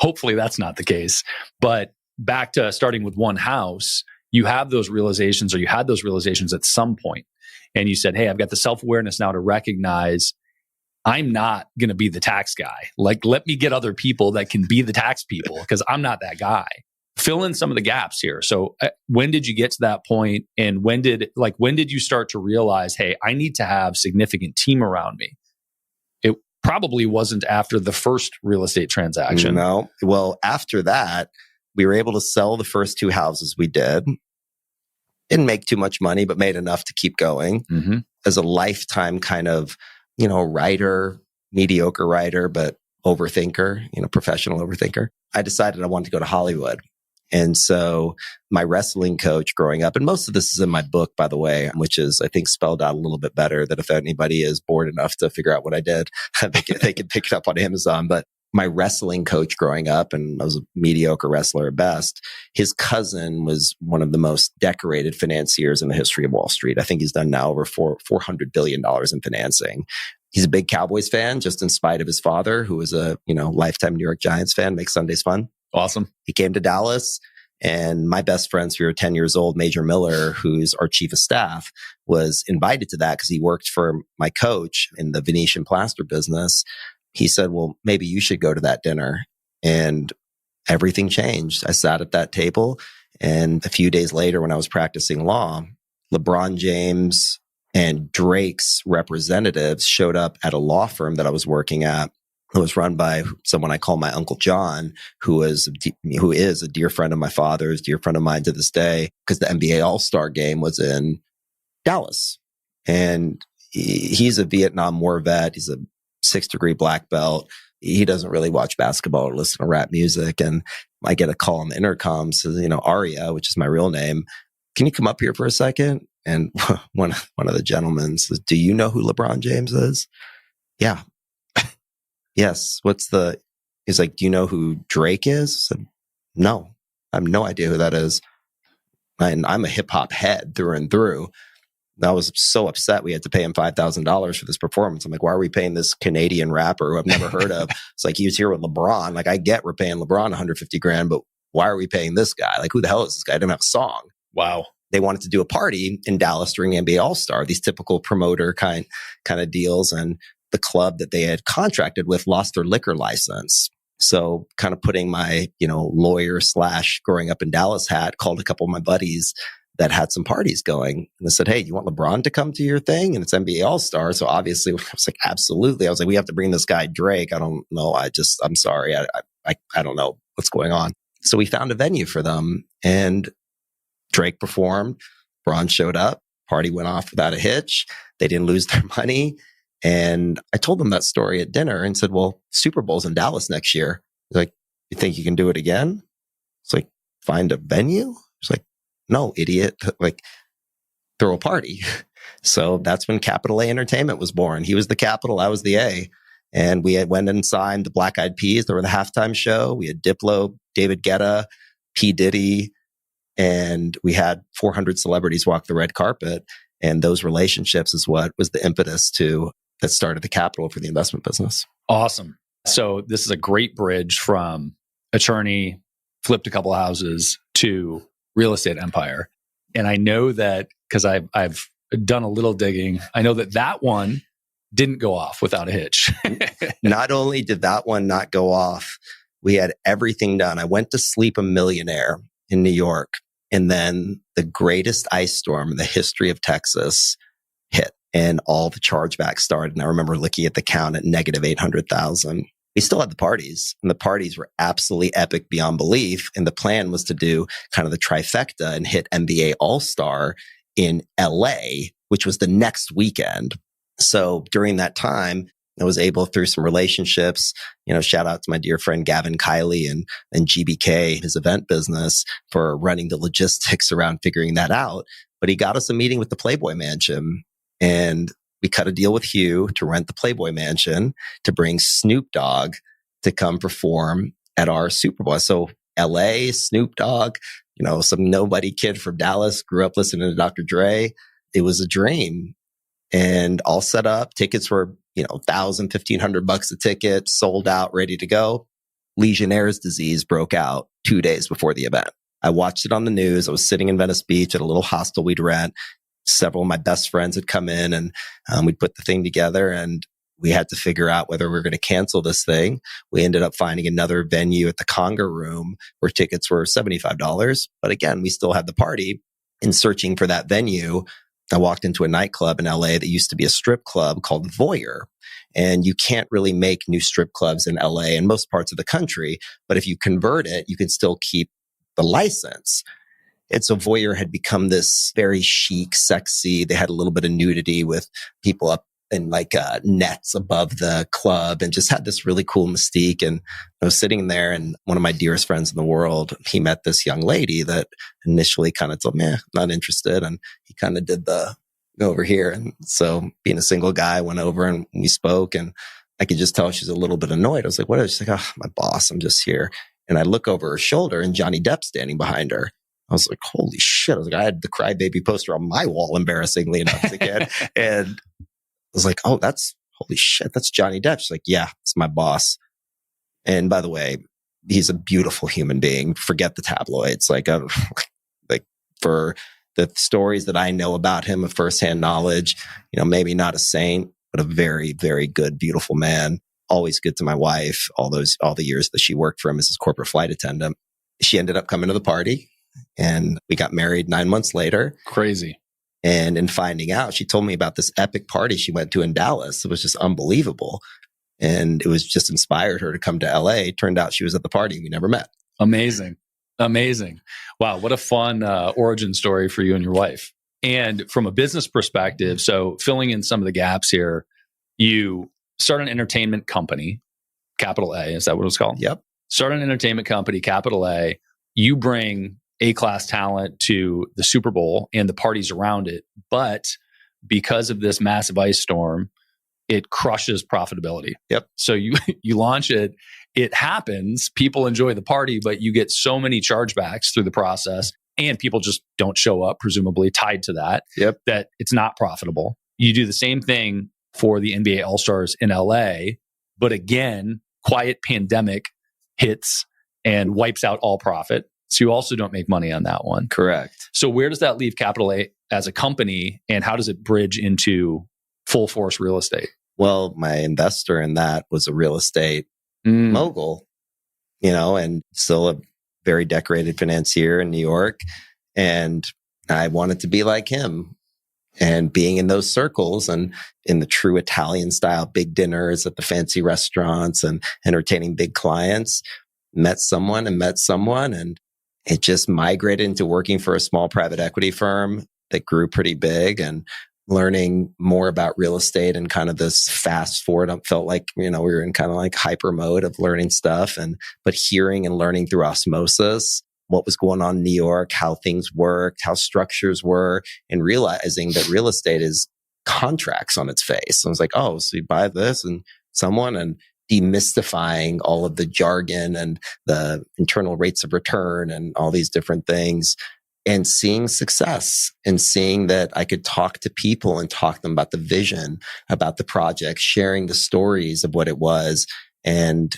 Hopefully that's not the case. But back to starting with one house, you have those realizations, or you had those realizations at some point, and you said, hey, I've got the self-awareness now to recognize I'm not going to be the tax guy. Like, let me get other people that can be the tax people, because I'm not that guy. Fill in some of the gaps here. So when did you get to that point, and when did you start to realize, hey, I need to have significant team around me? It probably wasn't after the first real estate transaction. No. Well, after that, we were able to sell the first 2 houses we did. Didn't make too much money, but made enough to keep going. Mm-hmm. As a lifetime kind of, writer, mediocre writer, but overthinker, professional overthinker, I decided I wanted to go to Hollywood. And so my wrestling coach growing up, and most of this is in my book, by the way, which is, I think, spelled out a little bit better, that if anybody is bored enough to figure out what I did, they can pick it up on Amazon. But my wrestling coach growing up, and I was a mediocre wrestler at best, his cousin was one of the most decorated financiers in the history of Wall Street. I think he's done now over $400 billion in financing. He's a big Cowboys fan, just in spite of his father, who was a lifetime New York Giants fan, makes Sundays fun. Awesome. He came to Dallas, and my best friend, we were 10 years old, Major Miller, who's our chief of staff, was invited to that because he worked for my coach in the Venetian plaster business. He said, well, maybe you should go to that dinner. And everything changed. I sat at that table, and a few days later, when I was practicing law, LeBron James and Drake's representatives showed up at a law firm that I was working at. It was run by someone I call my Uncle John, who is a dear friend of my father's, dear friend of mine to this day, because the NBA All-Star game was in Dallas. And he's a Vietnam War vet. He's a 6th-degree black belt. He doesn't really watch basketball or listen to rap music. And I get a call on the intercom, says, Aria, which is my real name, can you come up here for a second? And one of the gentlemen says, do you know who LeBron James is? Yeah. Yes. He's like, do you know who Drake is? I said, no, I have no idea who that is. And I'm a hip hop head through and through. I was so upset we had to pay him $5,000 for this performance. I'm like, why are we paying this Canadian rapper who I've never heard of? It's like, he was here with LeBron. Like, I get we're paying LeBron $150,000, but why are we paying this guy? Like, who the hell is this guy? I didn't have a song. Wow. They wanted to do a party in Dallas during NBA All-Star, these typical promoter kind of deals. And the club that they had contracted with lost their liquor license. So kind of putting my, lawyer / growing up in Dallas hat, called a couple of my buddies that had some parties going. And I said, hey, you want LeBron to come to your thing? And it's NBA All-Star. So obviously I was like, absolutely. I was like, we have to bring this guy Drake. I don't know. I'm sorry. I don't know what's going on. So we found a venue for them, and Drake performed. LeBron showed up. Party went off without a hitch. They didn't lose their money. And I told them that story at dinner and said, well, Super Bowl's in Dallas next year. He's like, you think you can do it again? It's like, find a venue? It's like, no, idiot. Like, throw a party. So that's when Capital A Entertainment was born. He was the capital, I was the A. And we went and signed the Black Eyed Peas. They were the halftime show. We had Diplo, David Guetta, P. Diddy, and we had 400 celebrities walk the red carpet. And those relationships is what was the impetus that started the capital for the investment business. Awesome. So this is a great bridge from attorney, flipped a couple houses, to real estate empire. And I know that because I've done a little digging, I know that one didn't go off without a hitch. Not only did that one not go off, we had everything done. I went to sleep a millionaire in New York, and then the greatest ice storm in the history of Texas hit, and all the chargebacks started. And I remember looking at the count at negative 800,000. We still had the parties, and the parties were absolutely epic beyond belief. And the plan was to do kind of the trifecta and hit NBA All-Star in LA, which was the next weekend. So during that time, I was able, through some relationships, shout out to my dear friend Gavin Kiley and GBK, his event business, for running the logistics around figuring that out. But he got us a meeting with the Playboy Mansion, and we cut a deal with Hugh to rent the Playboy Mansion to bring Snoop Dogg to come perform at our Super Bowl. So LA, Snoop Dogg, some nobody kid from Dallas, grew up listening to Dr. Dre. It was a dream. And all set up. Tickets were $1,000, $1,500 a ticket, sold out, ready to go. Legionnaire's disease broke out 2 days before the event. I watched it on the news. I was sitting in Venice Beach at a little hostel we'd rent. Several of my best friends had come in and we'd put the thing together, and we had to figure out whether we were going to cancel this thing. We ended up finding another venue at the Conger Room where tickets were $75. But again, we still had the party. In searching for that venue, I walked into a nightclub in LA that used to be a strip club called Voyeur. And you can't really make new strip clubs in LA and most parts of the country. But if you convert it, you can still keep the license. And so Voyeur had become this very chic, sexy. They had a little bit of nudity with people up in nets above the club, and just had this really cool mystique. And I was sitting there, and one of my dearest friends in the world, he met this young lady that initially kind of told me, not interested. And he kind of did the go over here. And so being a single guy, I went over and we spoke, and I could just tell she's a little bit annoyed. I was like, what is she? She's like, oh, my boss, I'm just here. And I look over her shoulder and Johnny Depp's standing behind her. I was like, holy shit. I was like, I had the Crybaby poster on my wall, embarrassingly enough, as a kid. And I was like, oh, holy shit, that's Johnny Depp. She's like, yeah, it's my boss. And by the way, he's a beautiful human being. Forget the tabloids. Like for the stories that I know about him of firsthand knowledge, maybe not a saint, but a very, very good, beautiful man. Always good to my wife. All the years that she worked for him as his corporate flight attendant. She ended up coming to the party, and we got married 9 months later. Crazy. And in finding out, she told me about this epic party she went to in Dallas. It was just unbelievable. And it was just inspired her to come to LA. Turned out she was at the party. We never met. Amazing. Wow. What a fun origin story for you and your wife. And from a business perspective, so filling in some of the gaps here, you start an entertainment company, capital A. Is that what it was called? Yep. Start an entertainment company, capital A. You bring A-class talent to the Super Bowl and the parties around it. But because of this massive ice storm, it crushes profitability. Yep. So you launch it, it happens, people enjoy the party, but you get so many chargebacks through the process, and people just don't show up, presumably tied to that, that it's not profitable. You do the same thing for the NBA All-Stars in LA, but again, quiet pandemic hits and wipes out all profit. So you also don't make money on that one. Correct. So where does that leave Capital A as a company, and how does it bridge into full force real estate? Well, my investor in that was a real estate mogul, and still a very decorated financier in New York. And I wanted to be like him. And being in those circles and in the true Italian style, big dinners at the fancy restaurants and entertaining big clients, met someone, and it just migrated into working for a small private equity firm that grew pretty big, and learning more about real estate and kind of this fast forward. I felt like, we were in kind of like hyper mode of learning stuff, but hearing and learning through osmosis what was going on in New York, how things worked, how structures were, and realizing that real estate is contracts on its face. I was like, oh, so you buy this and someone, and demystifying all of the jargon and the internal rates of return and all these different things, and seeing success and seeing that I could talk to people and talk to them about the vision, about the project, sharing the stories of what it was, and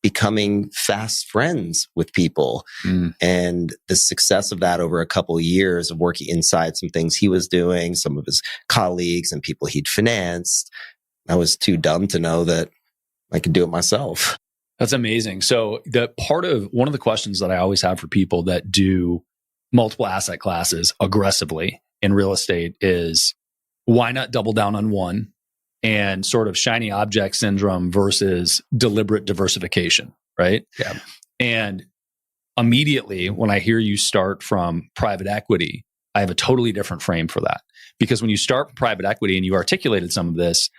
becoming fast friends with people. And the success of that over a couple of years of working inside some things he was doing, some of his colleagues and people he'd financed, I was too dumb to know that I could do it myself. That's amazing. So one of the questions that I always have for people that do multiple asset classes aggressively in real estate is, why not double down on one? And sort of shiny object syndrome versus deliberate diversification, right? Yeah. And immediately when I hear you start from private equity, I have a totally different frame for that. Because when you start from private equity, and you articulated some of this,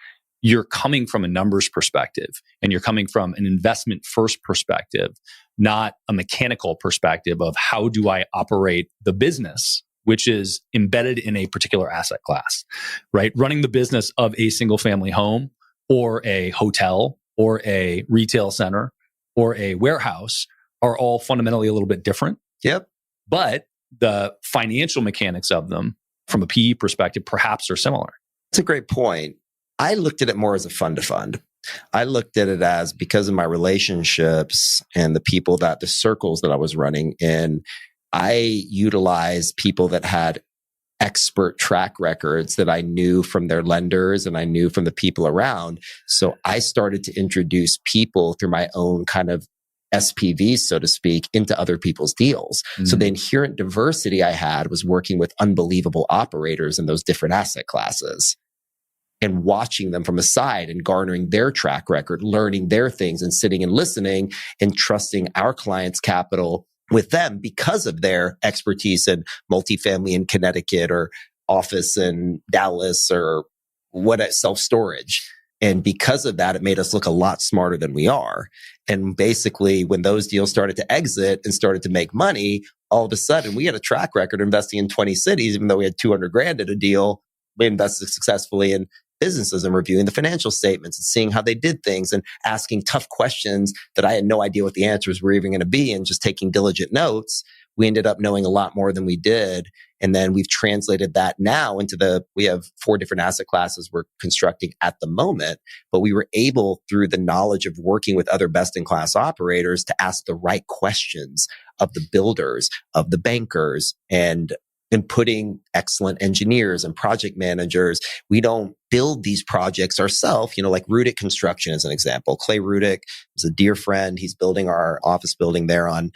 you're coming from a numbers perspective, and you're coming from an investment first perspective, not a mechanical perspective of how do I operate the business, which is embedded in a particular asset class, right? Running the business of a single family home or a hotel or a retail center or a warehouse are all fundamentally a little bit different. Yep. But the financial mechanics of them from a PE perspective perhaps are similar. It's a great point. I looked at it more as a fund to fund. I looked at it as, because of my relationships and the circles that I was running in, I utilized people that had expert track records that I knew from their lenders and I knew from the people around. So I started to introduce people through my own kind of SPVs, so to speak, into other people's deals. So the inherent diversity I had was working with unbelievable operators in those different asset classes and watching them from a side and garnering their track record, learning their things and sitting and listening and trusting our clients' capital with them because of their expertise in multifamily in Connecticut or office in Dallas or self-storage. And because of that, it made us look a lot smarter than we are. And basically, when those deals started to exit and started to make money, all of a sudden we had a track record investing in 20 cities, even though we had 200 grand at a deal. We invested successfully in businesses and reviewing the financial statements and seeing how they did things and asking tough questions that I had no idea what the answers were even going to be, and just taking diligent notes. We ended up knowing a lot more than we did. And then we've translated that now into we have 4 different asset classes we're constructing at the moment, but we were able, through the knowledge of working with other best in class operators, to ask the right questions of the builders, of the bankers, and putting excellent engineers and project managers. We don't build these projects ourselves, like Rudick Construction as an example. Clay Rudick is a dear friend. He's building our office building there on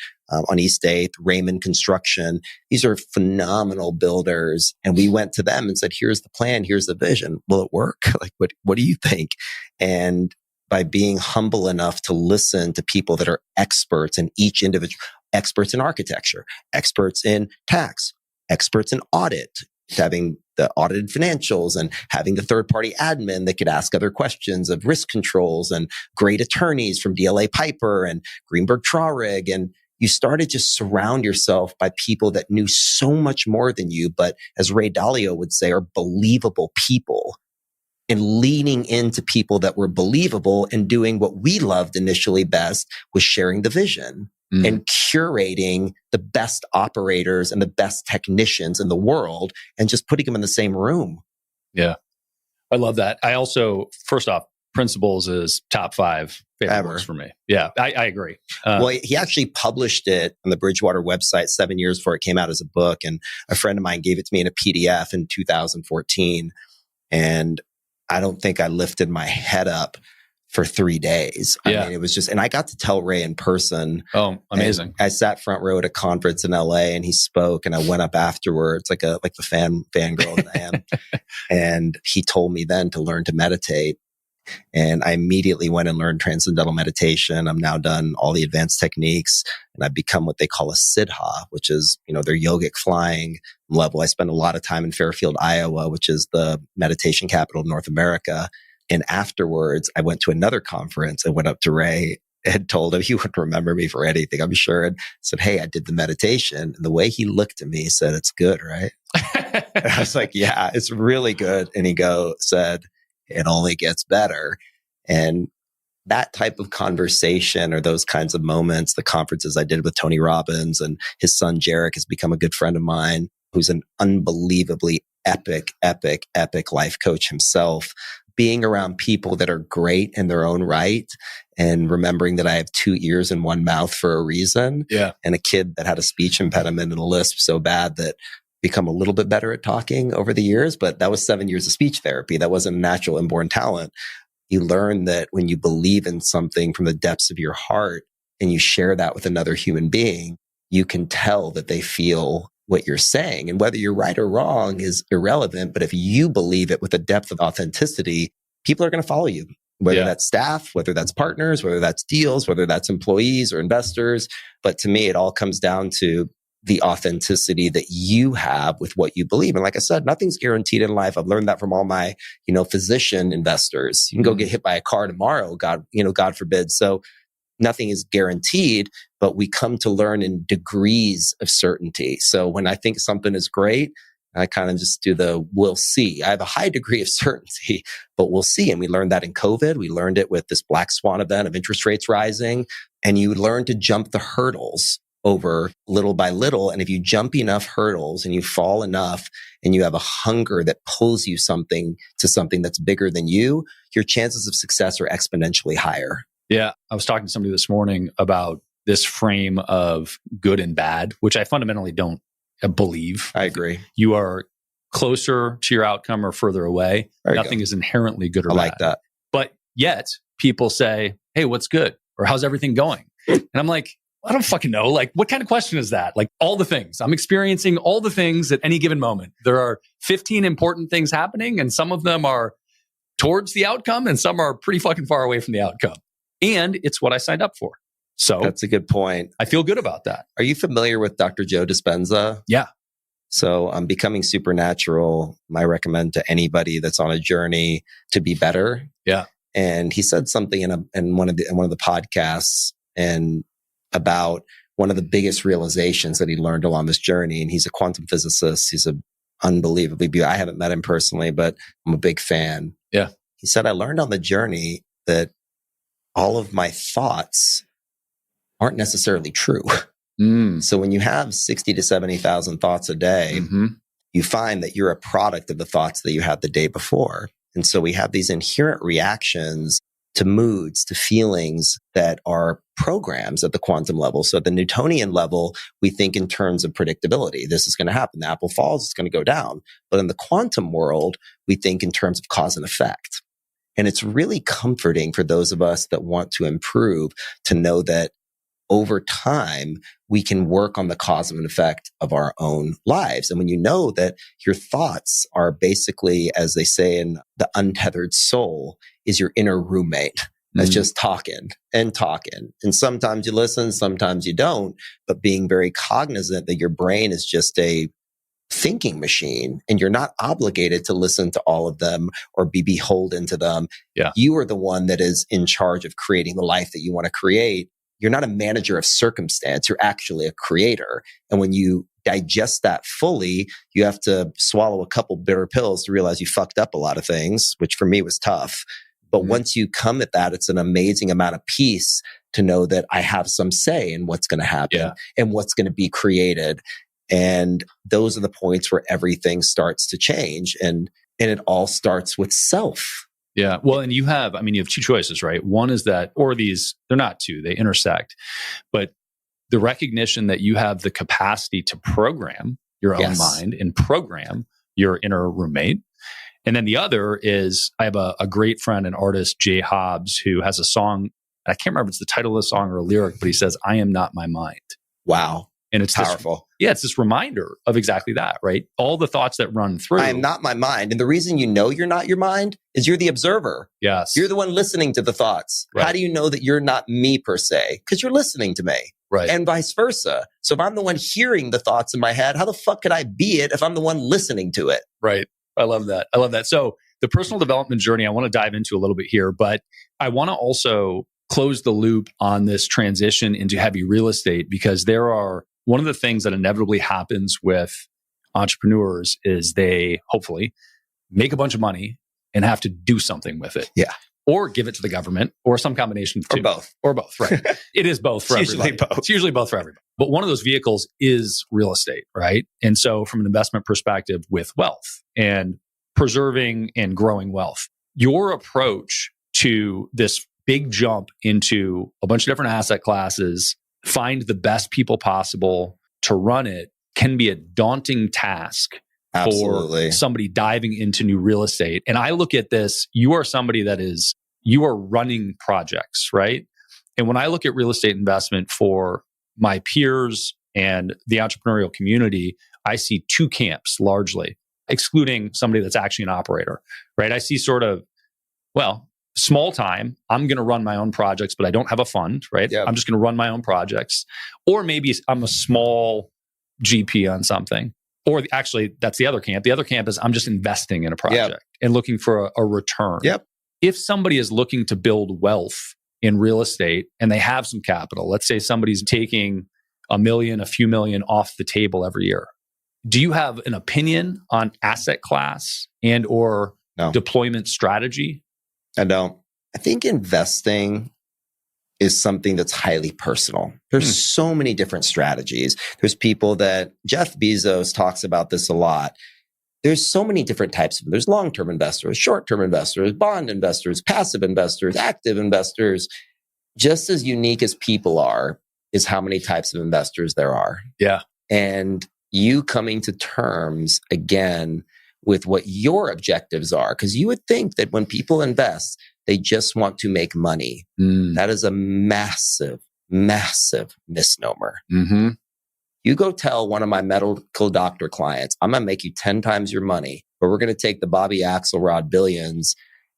East 8th. Raymond Construction. These are phenomenal builders. And we went to them and said, here's the plan. Here's the vision. Will it work? What do you think? And by being humble enough to listen to people that are experts in each individual, experts in architecture, experts in tax, experts in audit, having the audited financials and having the third-party admin that could ask other questions of risk controls, and great attorneys from DLA Piper and Greenberg Traurig. And you started to surround yourself by people that knew so much more than you, but as Ray Dalio would say, are believable people. And leaning into people that were believable and doing what we loved initially best was sharing the vision. And curating the best operators and the best technicians in the world and just putting them in the same room. Yeah. I love that. I also, first off, Principles is top 5 favorite books for me. Yeah, I agree. Well, he actually published it on the Bridgewater website 7 years before it came out as a book. And a friend of mine gave it to me in a PDF in 2014. And I don't think I lifted my head up for 3 days. I mean, it was just, and I got to tell Ray in person. Oh, amazing. I sat front row at a conference in LA and he spoke, and I went up afterwards, like the fangirl that I am. And he told me then to learn to meditate. And I immediately went and learned transcendental meditation. I'm now done all the advanced techniques, and I've become what they call a siddha, which is, their yogic flying level. I spend a lot of time in Fairfield, Iowa, which is the meditation capital of North America. And afterwards, I went to another conference and went up to Ray and told him, he wouldn't remember me for anything, I'm sure, and said, hey, I did the meditation. And the way he looked at me said, it's good, right? And I was like, yeah, it's really good. And he said, it only gets better. And that type of conversation, or those kinds of moments, the conferences I did with Tony Robbins, and his son, Jarek, has become a good friend of mine, who's an unbelievably epic life coach himself. Being around people that are great in their own right, and remembering that I have 2 ears and 1 mouth for a reason. Yeah. And a kid that had a speech impediment and a lisp so bad that become a little bit better at talking over the years. But that was 7 years of speech therapy. That wasn't a natural inborn talent. You learn that when you believe in something from the depths of your heart and you share that with another human being, you can tell that they feel what you're saying. And whether you're right or wrong is irrelevant. But if you believe it with a depth of authenticity, people are going to follow you, whether that's staff, whether that's partners, whether that's deals, whether that's employees or investors. But to me, it all comes down to the authenticity that you have with what you believe. And like I said, nothing's guaranteed in life. I've learned that from all my, physician investors. You can go get hit by a car tomorrow, God forbid. So nothing is guaranteed, but we come to learn in degrees of certainty. So when I think something is great, I kind of just do we'll see. I have a high degree of certainty, but we'll see. And we learned that in COVID. We learned it with this black swan event of interest rates rising. And you learn to jump the hurdles. over little by little. And if you jump enough hurdles and you fall enough and you have a hunger that pulls you to something that's bigger than you, your chances of success are exponentially higher. Yeah. I was talking to somebody this morning about this frame of good and bad, which I fundamentally don't believe. I agree. You are closer to your outcome or further away. Nothing is inherently good or bad. I like that. But yet people say, hey, what's good? Or how's everything going? And I'm like, I don't fucking know. Like, what kind of question is that? Like, all the things. I'm experiencing all the things at any given moment. There are 15 important things happening, and some of them are towards the outcome, and some are pretty fucking far away from the outcome. And it's what I signed up for. So that's a good point. I feel good about that. Are you familiar with Dr. Joe Dispenza? Yeah. So Becoming Supernatural, I recommend to anybody that's on a journey to be better. Yeah. And he said something in one of the podcasts and about one of the biggest realizations that he learned along this journey. And he's a quantum physicist. He's unbelievably beautiful. I haven't met him personally, but I'm a big fan. Yeah. He said, I learned on the journey that all of my thoughts aren't necessarily true. So when you have 60 to 70,000 thoughts a day, you find that you're a product of the thoughts that you had the day before. And so we have these inherent reactions to moods, to feelings that are programs at the quantum level. So at the Newtonian level, we think in terms of predictability. This is going to happen. The apple falls, it's going to go down. But in the quantum world, we think in terms of cause and effect. And it's really comforting for those of us that want to improve to know that over time, we can work on the cause and effect of our own lives. And when you know that your thoughts are basically, as they say in The Untethered Soul, is your inner roommate that's just talking and talking. And sometimes you listen, sometimes you don't, but being very cognizant that your brain is just a thinking machine and you're not obligated to listen to all of them or be beholden to them. Yeah. You are the one that is in charge of creating the life that you want to create. You're not a manager of circumstance. You're actually a creator. And when you digest that fully, you have to swallow a couple bitter pills to realize you fucked up a lot of things, which for me was tough. But once you come at that, it's an amazing amount of peace to know that I have some say in what's going to happen and what's going to be created. And those are the points where everything starts to change. And it all starts with self. Yeah. Well, and you have two choices, right? One is that, or these, they're not two, they intersect. But the recognition that you have the capacity to program your own mind and program your inner roommate. And then the other is, I have a great friend, an artist, Jay Hobbs, who has a song. I can't remember if it's the title of the song or a lyric, but he says, I am not my mind. Wow. And it's powerful. It's this reminder of exactly that, right? All the thoughts that run through. I am not my mind. And the reason you know you're not your mind is you're the observer. Yes. You're the one listening to the thoughts. Right. How do you know that you're not me per se? Because you're listening to me. Right. And vice versa. So if I'm the one hearing the thoughts in my head, how the fuck could I be it if I'm the one listening to it? Right. I love that. So the personal development journey, I want to dive into a little bit here, but I want to also close the loop on this transition into heavy real estate, because one of the things that inevitably happens with entrepreneurs is they hopefully make a bunch of money and have to do something with it. Yeah. Or give it to the government, or some combination of two. Or both, right? It is both for everybody. It's usually both for everybody. But one of those vehicles is real estate, right? And so from an investment perspective, with wealth and preserving and growing wealth, your approach to this big jump into a bunch of different asset classes, find the best people possible to run it, can be a daunting task. Absolutely. For somebody diving into new real estate. And I look at this, you are somebody you are running projects, right? And when I look at real estate investment for my peers and the entrepreneurial community, I see two camps largely, excluding somebody that's actually an operator, right? I see small time, I'm going to run my own projects, but I don't have a fund, right? Yep. I'm just going to run my own projects. Or maybe I'm a small GP on something. Or actually, that's the other camp. The other camp is I'm just investing in a project and looking for a return. Yep. If somebody is looking to build wealth in real estate and they have some capital, let's say somebody's taking $1 million, a few million off the table every year. Do you have an opinion on asset class and or deployment strategy? I don't. I think investing is something that's highly personal. There's so many different strategies. There's people that Jeff Bezos talks about this a lot. There's so many different types of them. There's long-term investors, short-term investors, bond investors, passive investors, active investors. Just as unique as people are is how many types of investors there are. Yeah. And you coming to terms again with what your objectives are, because you would think that when people invest, they just want to make money. That is a massive, massive misnomer. Mm-hmm. You go tell one of my medical doctor clients, I'm going to make you 10 times your money, but we're going to take the Bobby Axelrod billions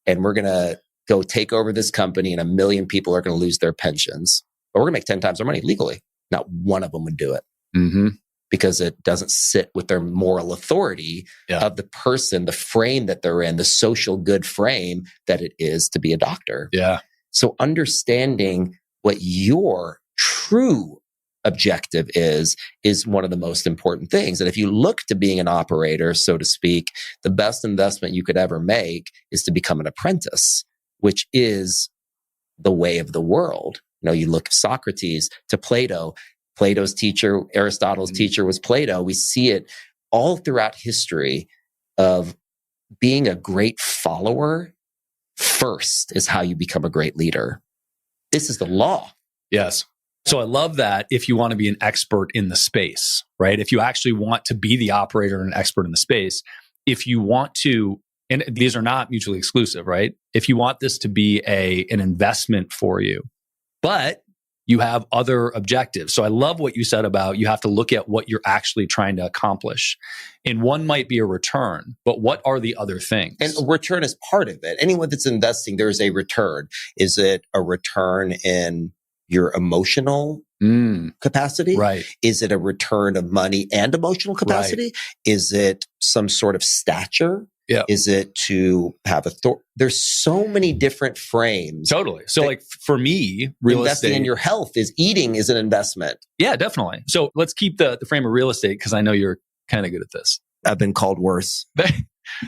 and we're going to go take over this company and 1 million people are going to lose their pensions. But we're going to make 10 times their money legally. Not one of them would do it. Mm-hmm. Because it doesn't sit with their moral authority of the person, the frame that they're in, the social good frame that it is to be a doctor. Yeah. So understanding what your true objective is one of the most important things. And if you look to being an operator, so to speak, the best investment you could ever make is to become an apprentice, which is the way of the world. You know, you look at Socrates to Plato. Plato's teacher, Aristotle's teacher was Plato. We see it all throughout history of being a great follower first is how you become a great leader. This is the law. Yes. So I love that if you want to be an expert in the space, right? If you actually want to be the operator and an expert in the space, if you want to, and these are not mutually exclusive, right? If you want this to be an investment for you, but you have other objectives. So I love what you said about you have to look at what you're actually trying to accomplish. And one might be a return, but what are the other things? And a return is part of it. Anyone that's investing, there's a return. Is it a return in your emotional capacity? Right. Is it a return of money and emotional capacity? Right. Is it some sort of stature? Yeah. Is it to have authority? There's so many different frames. Totally. So like for me, real investing estate, in your health eating is an investment. Yeah, definitely. So let's keep the frame of real estate because I know you're kind of good at this. I've been called worse.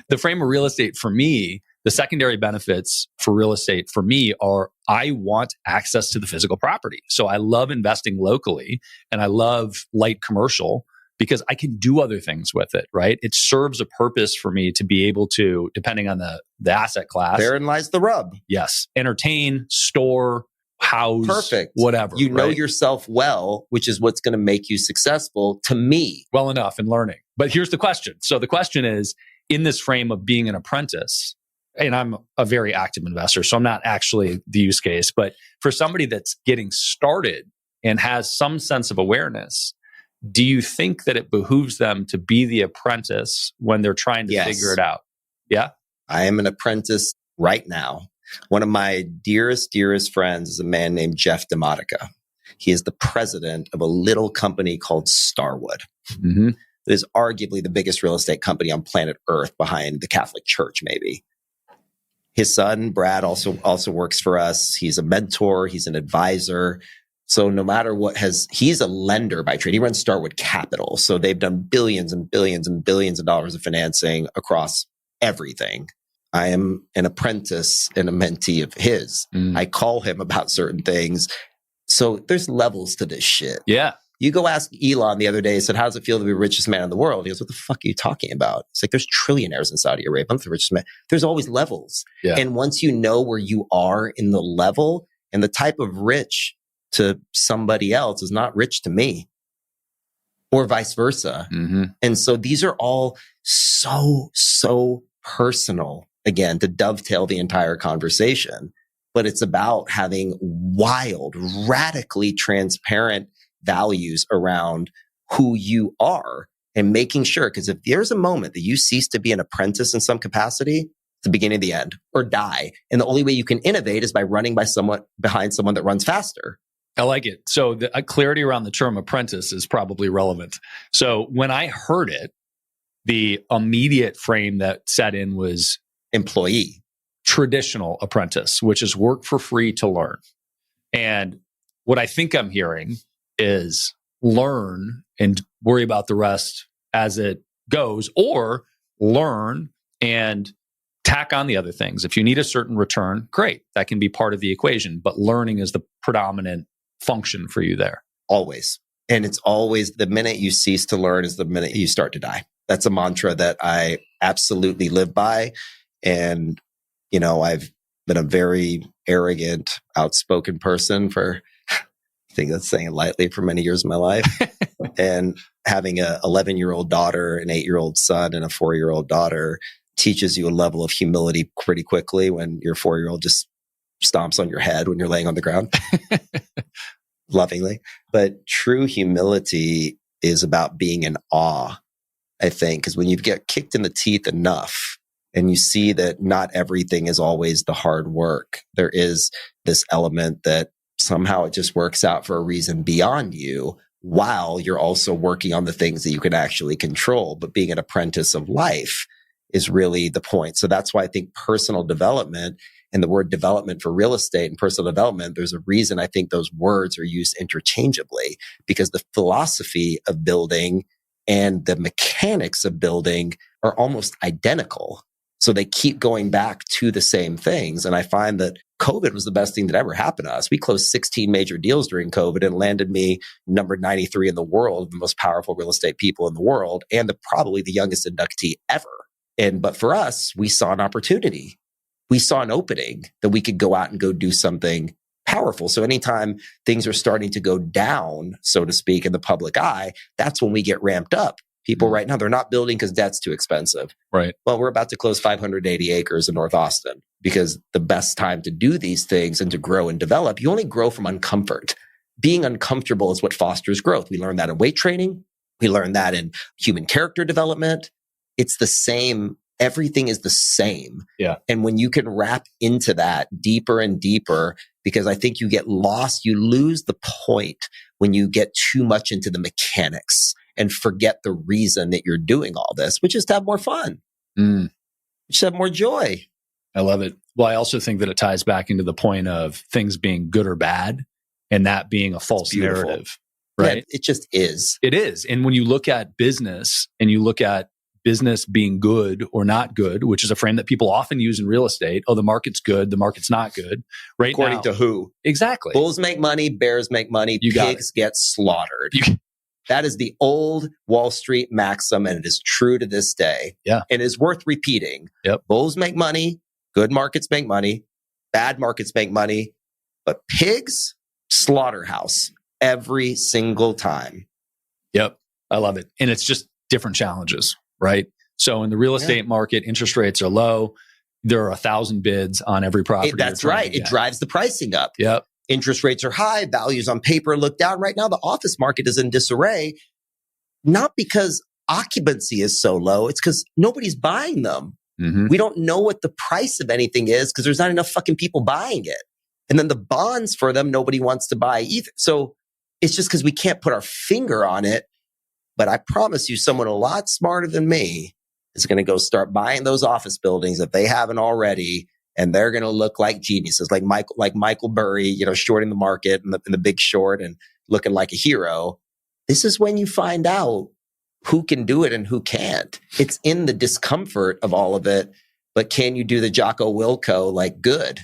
The frame of real estate for me, the secondary benefits for real estate for me are I want access to the physical property. So I love investing locally and I love light commercial because I can do other things with it, right? It serves a purpose for me to be able to, depending on the asset class. Therein lies the rub. Yes. Entertain, store, house. Perfect. Whatever. You know right? yourself well, which is what's going to make you successful to me. Well enough in learning. But here's the question. So the question is, in this frame of being an apprentice, and I'm a very active investor, so I'm not actually the use case, but for somebody that's getting started and has some sense of awareness, do you think that it behooves them to be the apprentice when they're trying to figure it out? Yeah. I am an apprentice right now. One of my dearest friends is a man named Jeff DeModica. He is the president of a little company called Starwood. Mm-hmm. It is arguably the biggest real estate company on planet Earth behind the Catholic Church, maybe. His son, Brad, also works for us. He's a mentor. He's an advisor. So no matter what he's a lender by trade. He runs Starwood Capital. So they've done billions and billions and billions of dollars of financing across everything. I am an apprentice and a mentee of his. I call him about certain things. So there's levels to this shit. Yeah. You go ask Elon the other day, he said, how does it feel to be the richest man in the world? He goes, what the fuck are you talking about? It's like, there's trillionaires in Saudi Arabia. I'm the richest man. There's always levels. Yeah. And once you know where you are in the level and the type of rich to somebody else is not rich to me or vice versa. Mm-hmm. And so these are all so personal, again, to dovetail the entire conversation. But it's about having wild, radically transparent values around who you are and making sure, because if there's a moment that you cease to be an apprentice in some capacity, it's the beginning of the end, or die. And the only way you can innovate is by running behind someone that runs faster. I like it. So the clarity around the term apprentice is probably relevant. So when I heard it, the immediate frame that set in was employee. Traditional apprentice, which is work for free to learn. And what I think I'm hearing is learn and worry about the rest as it goes, or learn and tack on the other things. If you need a certain return, great. That can be part of the equation, but learning is the predominant function for you there. Always. And it's always the minute you cease to learn is the minute you start to die. That's a mantra that I absolutely live by. And, I've been a very arrogant, outspoken person for, I think that's saying it lightly, for many years of my life. And having a 11-year-old daughter, an 8-year-old son, and a 4-year-old daughter teaches you a level of humility pretty quickly when your 4-year-old just stomps on your head when you're laying on the ground. Lovingly. But true humility is about being in awe, I think, because when you get kicked in the teeth enough and you see that not everything is always the hard work, there is this element that somehow it just works out for a reason beyond you, while you're also working on the things that you can actually control. But being an apprentice of life is really the point. So that's why I think personal development, and the word development for real estate and personal development, there's a reason I think those words are used interchangeably, because the philosophy of building and the mechanics of building are almost identical. So they keep going back to the same things. And I find that COVID was the best thing that ever happened to us. We closed 16 major deals during COVID and landed me number 93 in the world, the most powerful real estate people in the world, and probably the youngest inductee ever. But for us, we saw an opportunity. We saw an opening that we could go out and go do something powerful. So anytime things are starting to go down, so to speak, in the public eye, that's when we get ramped up. People right now, they're not building because debt's too expensive. Right. Well, we're about to close 580 acres in North Austin, because the best time to do these things and to grow and develop, you only grow from uncomfort. Being uncomfortable is what fosters growth. We learn that in weight training. We learn that in human character development. It's the same. Everything is the same. Yeah. And when you can wrap into that deeper and deeper, because I think you get lost, you lose the point when you get too much into the mechanics and forget the reason that you're doing all this, which is to have more fun. Just have more joy. I love it. Well, I also think that it ties back into the point of things being good or bad, and that being a false narrative, right? Yeah, it just is. It is. And when you look at business and you look at business being good or not good, which is a frame that people often use in real estate. Oh, the market's good, the market's not good. Right According now, to who? Exactly. Bulls make money, bears make money, pigs get slaughtered. That is the old Wall Street maxim, and it is true to this day. Yeah. And is worth repeating. Yep. Bulls make money, good markets make money, bad markets make money, but pigs, slaughterhouse every single time. Yep. I love it. And it's just different challenges, right? So in the real estate market, interest rates are low. There are 1,000 bids on every property. That's right. It drives the pricing up. Yep. Interest rates are high. Values on paper look down. Right now, the office market is in disarray. Not because occupancy is so low. It's because nobody's buying them. Mm-hmm. We don't know what the price of anything is because there's not enough fucking people buying it. And then the bonds for them, nobody wants to buy either. So it's just because we can't put our finger on it. But I promise you, someone a lot smarter than me is going to go start buying those office buildings if they haven't already. And they're going to look like geniuses, like Michael Burry, shorting the market in the Big Short and looking like a hero. This is when you find out who can do it and who can't. It's in the discomfort of all of it. But can you do the Jocko Willco good?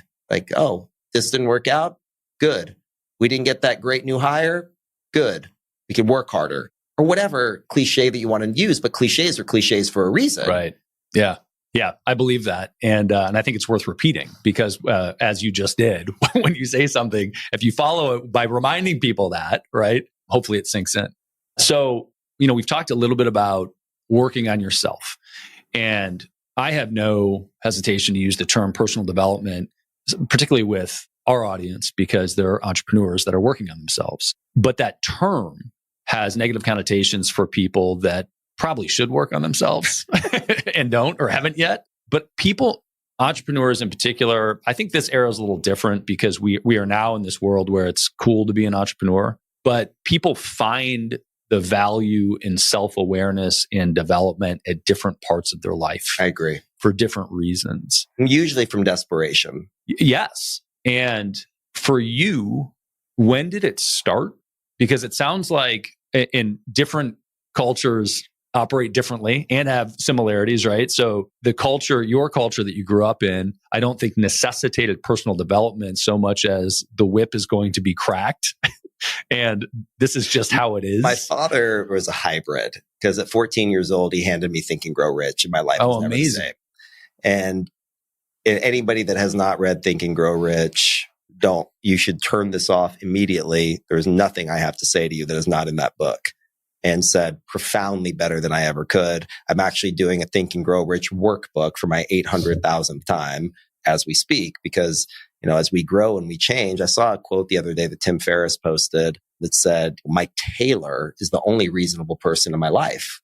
Oh, this didn't work out? Good. We didn't get that great new hire? Good. We can work harder. Or whatever cliche that you want to use, but cliches are cliches for a reason. Right. Yeah. Yeah, I believe that. And I think it's worth repeating because as you just did, when you say something, if you follow it by reminding people that, right, hopefully it sinks in. So, we've talked a little bit about working on yourself. And I have no hesitation to use the term personal development, particularly with our audience, because they're entrepreneurs that are working on themselves. But that term has negative connotations for people that probably should work on themselves and don't or haven't yet. But people, entrepreneurs in particular, I think this era is a little different because we are now in this world where it's cool to be an entrepreneur, but people find the value in self-awareness and development at different parts of their life. I agree. For different reasons. Usually from desperation. Yes. And for you, when did it start? Because it sounds like in different cultures, operate differently and have similarities, right? So the culture, your culture that you grew up in, I don't think necessitated personal development so much as the whip is going to be cracked. And this is just how it is. My father was a hybrid because at 14 years old, he handed me Think and Grow Rich, and my life was never amazing. the same. And anybody that has not read Think and Grow Rich, you should turn this off immediately. There's nothing I have to say to you that is not in that book. And said profoundly better than I ever could. I'm actually doing a Think and Grow Rich workbook for my 800,000th time as we speak, because, as we grow and we change. I saw a quote the other day that Tim Ferriss posted that said, Mike Taylor is the only reasonable person in my life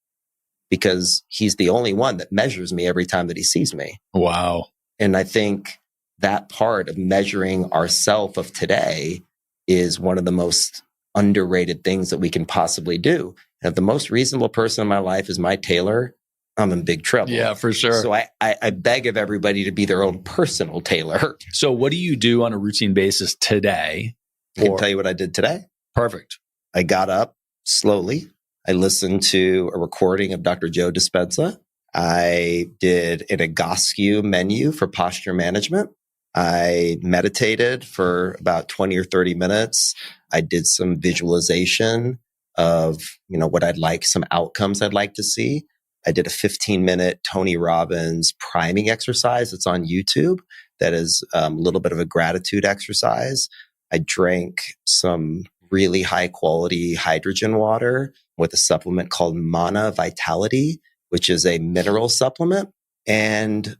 because he's the only one that measures me every time that he sees me. Wow. And I think that part of measuring ourself of today is one of the most underrated things that we can possibly do. And if the most reasonable person in my life is Mike Taylor, I'm in big trouble. Yeah, for sure. So I beg of everybody to be their own personal Taylor. So what do you do on a routine basis today? I can tell you what I did today. Perfect. I got up slowly. I listened to a recording of Dr. Joe Dispenza. I did an Egoscue menu for posture management. I meditated for about 20 or 30 minutes. I did some visualization of, what I'd like, some outcomes I'd like to see. I did a 15-minute Tony Robbins priming exercise that's on YouTube. That is a little bit of a gratitude exercise. I drank some really high quality hydrogen water with a supplement called Mana Vitality, which is a mineral supplement. And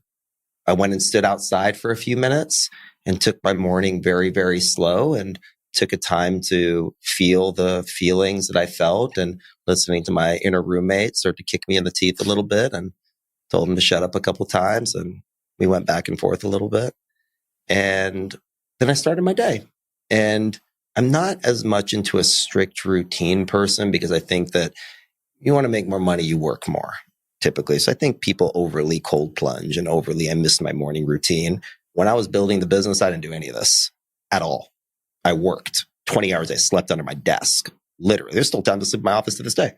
I went and stood outside for a few minutes and took my morning very, very slow and took a time to feel the feelings that I felt, and listening to my inner roommate start to kick me in the teeth a little bit, and told him to shut up a couple times. And we went back and forth a little bit. And then I started my day. And I'm not as much into a strict routine person because I think that you want to make more money, you work more typically. So I think people overly cold plunge and I missed my morning routine. When I was building the business, I didn't do any of this at all. I worked 20 hours. I slept under my desk. Literally, there's still time to sleep in my office to this day.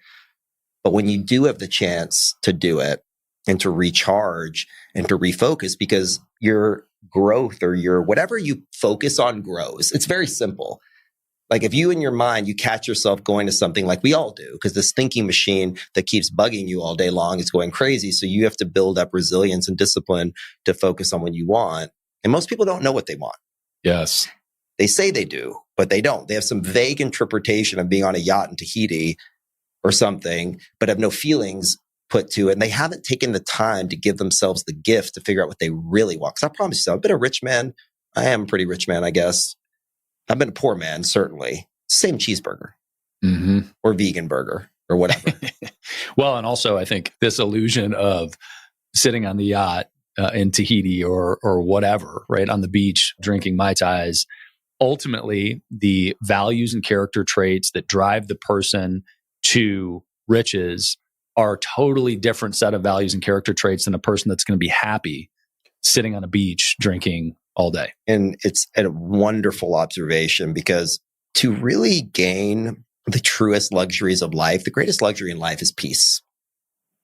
But when you do have the chance to do it and to recharge and to refocus, because your growth or your whatever you focus on grows. It's very simple. Like if you in your mind, you catch yourself going to something like we all do, because this thinking machine that keeps bugging you all day long is going crazy. So you have to build up resilience and discipline to focus on what you want. And most people don't know what they want. Yes. They say they do, but they don't. They have some vague interpretation of being on a yacht in Tahiti or something, but have no feelings put to it. And they haven't taken the time to give themselves the gift to figure out what they really want. Because I promise you, I've been a rich man. I am a pretty rich man, I guess. I've been a poor man, certainly. Same cheeseburger or vegan burger or whatever. Well, and also I think this illusion of sitting on the yacht in Tahiti or whatever, right, on the beach, drinking Mai Tais, ultimately the values and character traits that drive the person to riches are a totally different set of values and character traits than a person that's going to be happy sitting on a beach drinking all day. And it's a wonderful observation, because to really gain the truest luxuries of life, the greatest luxury in life is peace.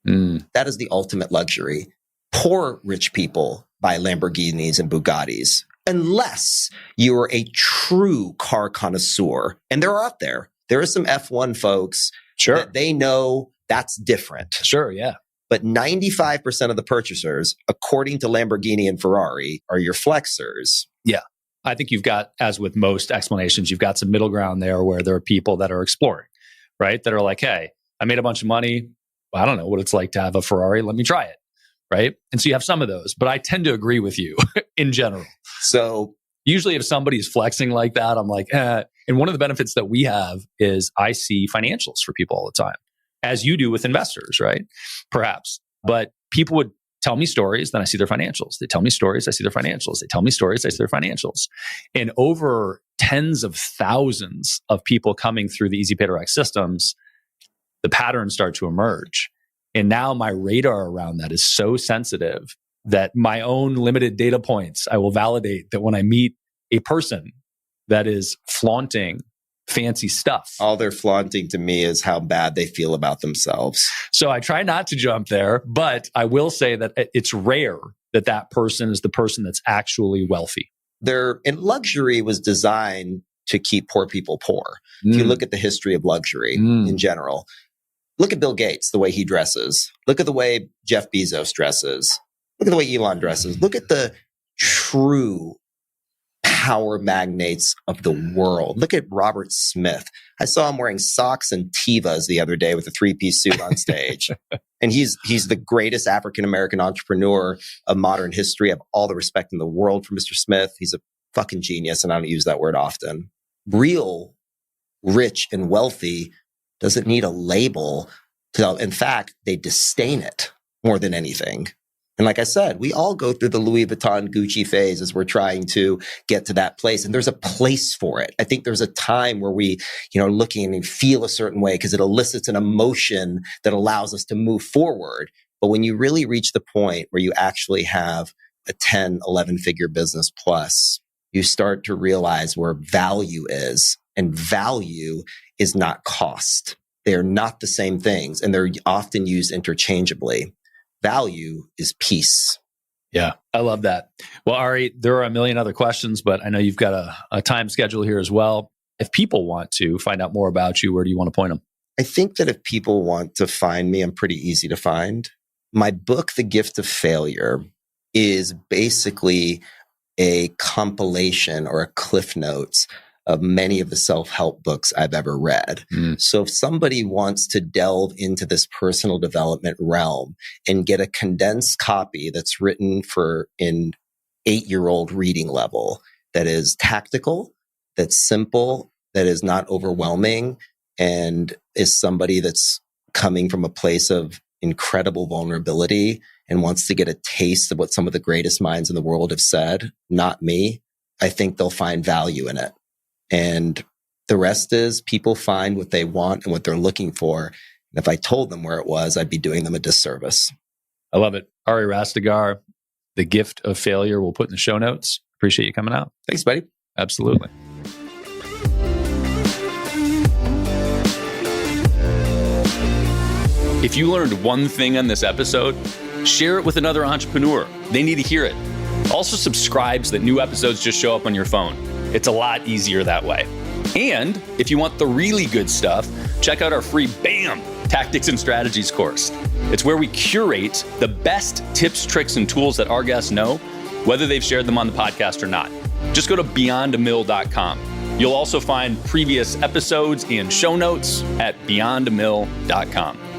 That is the ultimate luxury. Poor rich people buy Lamborghinis and Bugattis, unless you are a true car connoisseur. And they're out there. There are some F1 folks that they know that's different. Sure, yeah. But 95% of the purchasers, according to Lamborghini and Ferrari, are your flexers. Yeah. I think you've got, as with most explanations, you've got some middle ground there where there are people that are exploring, right? That are like, hey, I made a bunch of money. I don't know what it's like to have a Ferrari. Let me try it, right? And so you have some of those. But I tend to agree with you in general. So usually if somebody's flexing like that, I'm like, eh. And one of the benefits that we have is I see financials for people all the time, as you do with investors, right? Perhaps. But people would tell me stories, then I see their financials. They tell me stories, I see their financials. They tell me stories, I see their financials. And over tens of thousands of people coming through the Easy Pay Direct systems, the patterns start to emerge. And now my radar around that is so sensitive that my own limited data points, I will validate that when I meet a person that is flaunting fancy stuff. All they're flaunting to me is how bad they feel about themselves. So I try not to jump there, but I will say that it's rare that that person is the person that's actually wealthy. Luxury was designed to keep poor people poor. If you look at the history of luxury in general, look at Bill Gates, the way he dresses. Look at the way Jeff Bezos dresses. Look at the way Elon dresses. Look at the true power magnates of the world. Look at Robert Smith. I saw him wearing socks and Tevas the other day with a 3-piece suit on stage. And he's the greatest African-American entrepreneur of modern history. I have all the respect in the world for Mr. Smith. He's a fucking genius, and I don't use that word often. Real rich and wealthy doesn't need a label. In fact, they disdain it more than anything. And like I said, we all go through the Louis Vuitton Gucci phase as we're trying to get to that place. And there's a place for it. I think there's a time where we, looking and feel a certain way because it elicits an emotion that allows us to move forward. But when you really reach the point where you actually have a 10, 11 figure business plus, you start to realize where value is. And value is not cost. They're not the same things. And they're often used interchangeably. Value is peace. Yeah, I love that. Well, Ari, there are a million other questions, but I know you've got a time schedule here as well. If people want to find out more about you, where do you want to point them? I think that if people want to find me, I'm pretty easy to find. My book, The Gift of Failure, is basically a compilation or a cliff notes of many of the self-help books I've ever read. So if somebody wants to delve into this personal development realm and get a condensed copy that's written for an 8-year-old reading level, that is tactical, that's simple, that is not overwhelming, and is somebody that's coming from a place of incredible vulnerability and wants to get a taste of what some of the greatest minds in the world have said, not me, I think they'll find value in it. And the rest is people find what they want and what they're looking for. And if I told them where it was, I'd be doing them a disservice. I love it. Ari Rastegar, The Gift of Failure, we'll put in the show notes. Appreciate you coming out. Thanks, buddy. Absolutely. If you learned one thing on this episode, share it with another entrepreneur. They need to hear it. Also subscribe so that new episodes just show up on your phone. It's a lot easier that way. And if you want the really good stuff, check out our free BAM! Tactics and Strategies course. It's where we curate the best tips, tricks, and tools that our guests know, whether they've shared them on the podcast or not. Just go to beyondamill.com. You'll also find previous episodes and show notes at beyondamill.com.